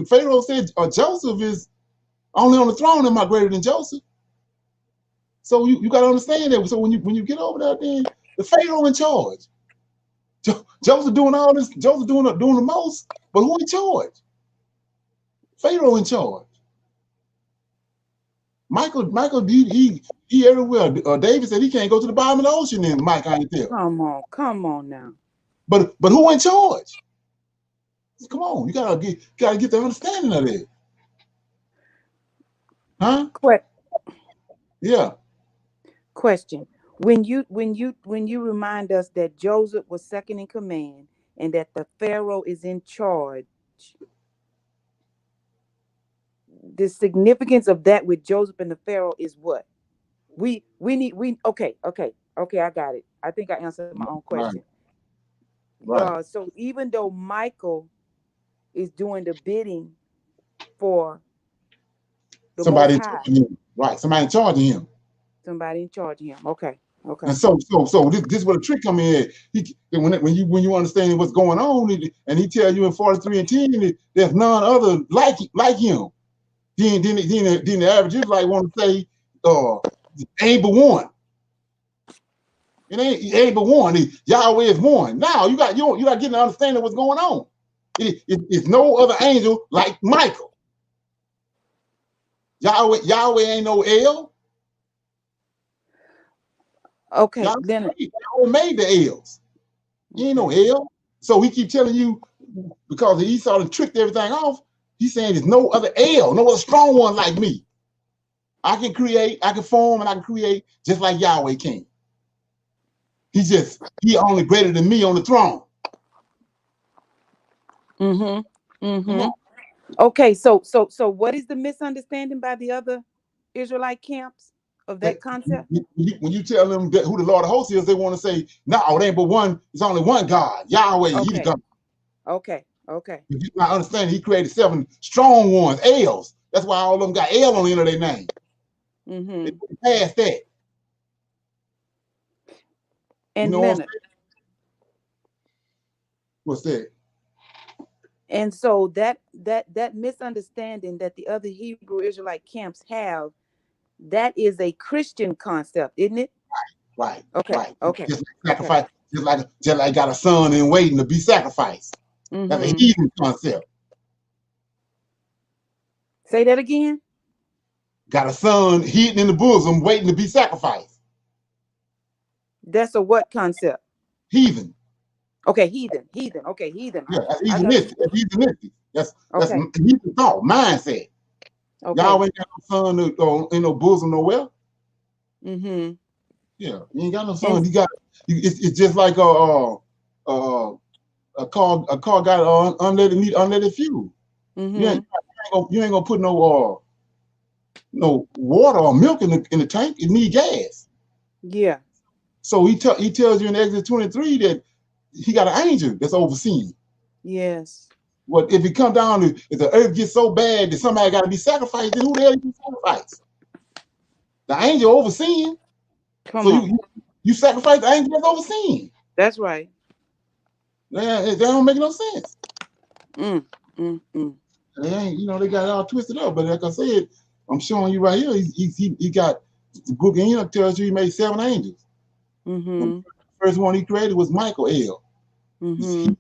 Pharaoh said Joseph is only on the throne am I greater than Joseph. So you got to understand that. So when you get over there, then the Pharaoh in charge. Joseph doing all this. Joseph doing the most, but who in charge? Pharaoh in charge. Michael, he everywhere. David said he can't go to the bottom of the ocean, and Mike ain't there. Come on now. But who in charge? Come on, you gotta get the understanding of it. Huh? Yeah. Question. When you remind us that Joseph was second in command and that the Pharaoh is in charge, the significance of that with Joseph and the Pharaoh is what? We need we okay, I got it. I think I answered my own Right. question. Right. So even though Michael is doing the bidding for the Most Somebody in High, charge of him. Right. Somebody in charge of him. somebody in charge of him. Okay, And okay, so this where the trick come in. When you understand what's going on, and he tell you in 43:10 that there's none other like him. Then the average Israelite want to say, ain't but one. It ain't but one. Yahweh is one. Now you got to get an understanding of what's going on. It's no other angel like Michael. Yahweh ain't no El. okay. Leonard. Yahweh made the L's. He ain't no Okay. El. So he keep telling you because Esau and tricked everything off. He's saying there's no other El, no other strong one like me. I can create, I can form, and I can create just like Yahweh can. He only greater than me on the throne. Mm-hmm. Come Mm-hmm. on. Okay, so what is the misunderstanding by the other Israelite camps of that concept? When you tell them who the Lord of hosts is, they want to say, no, it ain't but one, it's only one God, Yahweh, he's Okay, God. okay, okay. If you not understand, he created 7 strong ones, L's. That's why all of them got L on the end of their name. Mm-hmm. They passed that. You And know what I'm saying? Leonard, What's that? and so that misunderstanding that the other Hebrew Israelite camps have, that is a Christian concept, isn't it? Right, Okay, right. okay, Just like okay. sacrifice, just like got a son in waiting to be sacrificed. That's a Mm-hmm. heathen concept. Say that again. Got a son hidden in the bosom waiting to be sacrificed. That's a what concept? Heathen. Okay, heathen. Okay, heathen. Yeah, that's I got heathenistic. you. That's heathenistic. That's Okay, heathen thought, mindset. okay. Y'all ain't got no son in no bosom nowhere. Mm-hmm. Yeah, you ain't got no And son. It's just like a car got unleaded fuel. You mm-hmm. ain't gonna put no water or milk in the tank. It need gas. Yeah. So he tells you in Exodus 23 that he got an angel that's overseeing. Yes. Well, if it come down to if the earth gets so bad that somebody got to be sacrificed, then who the hell you sacrifice? The angel overseeing. So Come on. you sacrifice the angel that's overseeing. That's right. That don't make no sense. Mm, mm. They got it all twisted up. But like I said, I'm showing you right here. He got the book of Enoch tells you he made 7 angels. Mm-hmm. The first one he created was Michael El. Mm-hmm.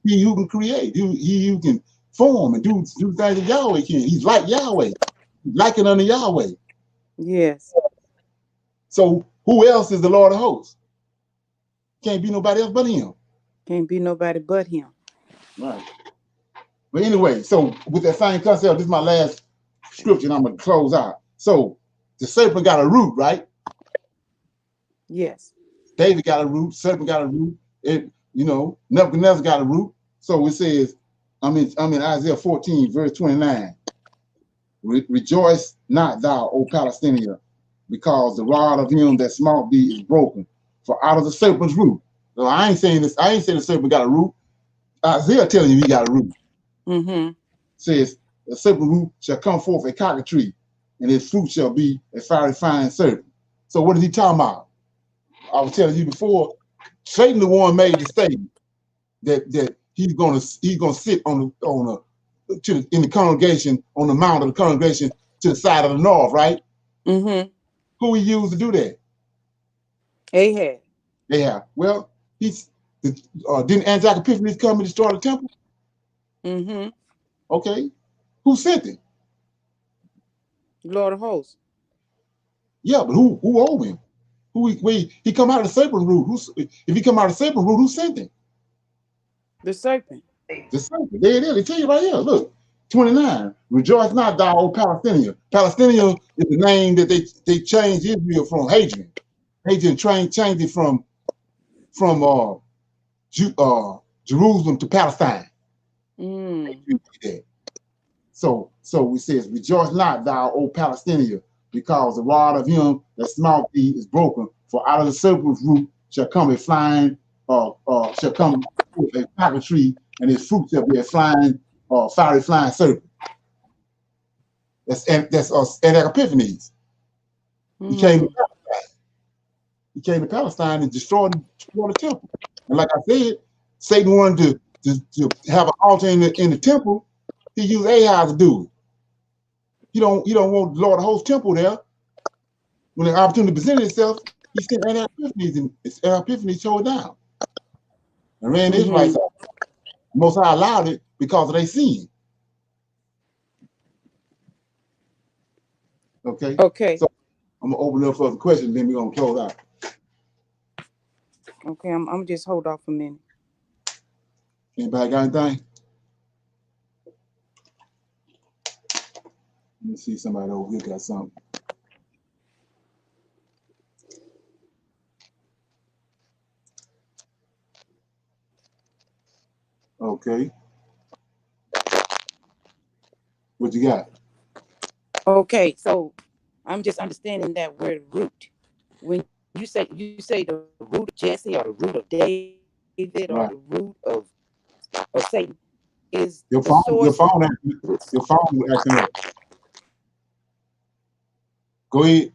He who can create, he who can form and do things that Yahweh can. He's like Yahweh, like it under Yahweh. Yes. So who else is the Lord of hosts? Can't be nobody else but him. Can't be nobody but him. Right. But anyway, so with that same concept, this is my last scripture and I'm going to close out. So the serpent got a root, right? Yes. David got a root, serpent got a root, Nebuchadnezzar got a root. So it says, I'm in Isaiah 14, verse 29. Rejoice not thou, O Palestinian, because the rod of him that smote thee is broken. For out of the serpent's root. So I ain't saying this, I ain't saying the serpent got a root. Isaiah telling you he got a root. Mm-hmm. Says the serpent root shall come forth a cockatree, and his fruit shall be a fiery fine serpent. So what is he talking about? I was telling you before, Satan the one made the statement that he's gonna sit in the congregation on the mount of the congregation to the side of the north, right? Mm-hmm. Who he used to do that? Ahaz. Yeah. Well, didn't Antiochus Epiphanes come and destroy the temple? Mm-hmm. Okay. Who sent him? Lord of hosts. Yeah, but who over him? He come out of the serpent root. If he come out of the serpent root, who sent him? The serpent. The serpent. There it is. They tell you right here. Look. 29. Rejoice not, thou O Palestinian. Palestinian is the name that they changed Israel from Hadrian. Hadrian changed it from Jerusalem to Palestine. So it says, rejoice not, thou O Palestinian, because the rod of him that smote thee is broken. For out of the serpent's root shall come a flying, shall come a poppy tree, and his fruit shall be a flying, fiery flying serpent. That's Epiphanes. He came to Palestine. He came to Palestine and destroyed the temple. And like I said, Satan wanted to have an altar in the temple. He used Ahaz to do it. You don't want the Lord of hosts temple there. When the opportunity presented itself, he sent Epiphanes, and Epiphanes tore it down and ran the Israelites out. Most High allowed it because of their sin. Okay. Okay. So I'm gonna open up for the questions, then we're gonna close out. Okay, I'm just hold off a minute. Anybody got anything? Let me see, somebody over here got something. Okay. What you got? Okay, so I'm just understanding that word root. When you say the root of Jesse or the root of David or the root of Satan is Your the phone source. acting up. Go ahead.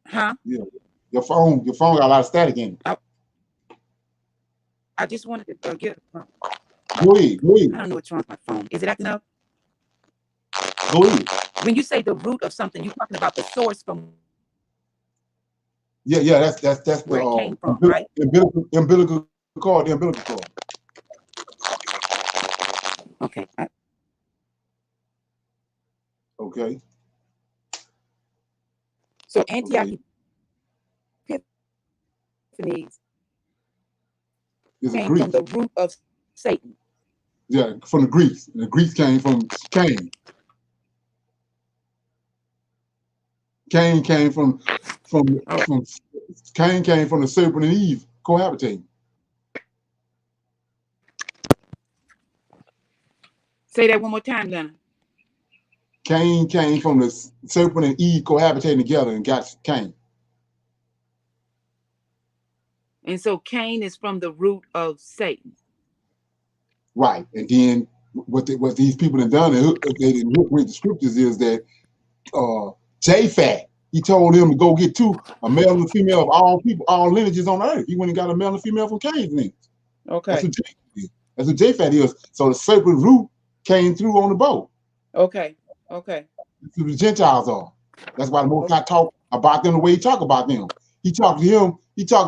Huh? Yeah. Your phone got a lot of static in it. I just wanted to get. Go ahead. I don't know what's wrong with my phone. Is it acting up? Go ahead. When you say the root of something, you're talking about the source from. Yeah. That's where it came from, the right? umbilical cord. The umbilical cord. Okay. Okay. So Antioch Epiphanes came from the root of Satan. Yeah, from the Greeks. The Greeks came from Cain. Cain came from Cain came from the serpent and Eve cohabitating. Say that one more time, Leonard. Cain came from the serpent and Eve cohabitating together and got Cain. And so Cain is from the root of Satan. Right. And then what these people have done, they didn't look with the scriptures, is that Japhet, he told him to go get a male and a female of all people, all lineages on earth. He went and got a male and a female from Cain's lineage. Okay. That's what Japhet is. So the serpent root came through on the boat. Okay. That's who the Gentiles are. That's why the Most High talk about them the way he talk about them. He talked to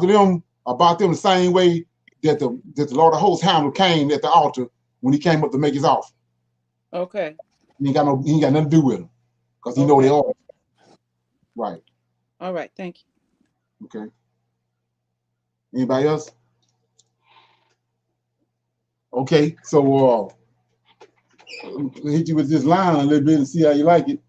them about them the same way that the Lord of hosts handled Cain at the altar when he came up to make his offering. Okay. He ain't got nothing to do with them because he know they are. Right. All right. Thank you. Okay. Anybody else? Okay. So I'll hit you with this line a little bit and see how you like it.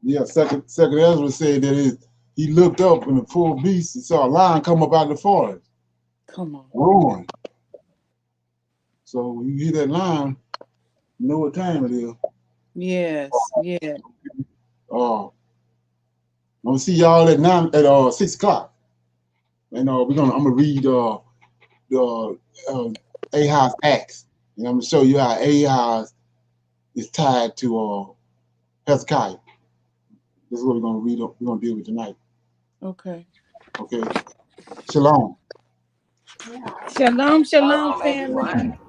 Yeah, second Ezra said that he looked up in the full beast and saw a lion come up out of the forest. Come on. Roaring. So when you hear that lion, you know what time it is. Yes. Yeah. I'm gonna see y'all at 6 o'clock. And I'm gonna read the Ahaz Acts. And I'm gonna show you how Ahaz is tied to Hezekiah. This is what we're gonna read. We're gonna deal with tonight. Okay. Okay. Shalom. Shalom, shalom, family. Everyone.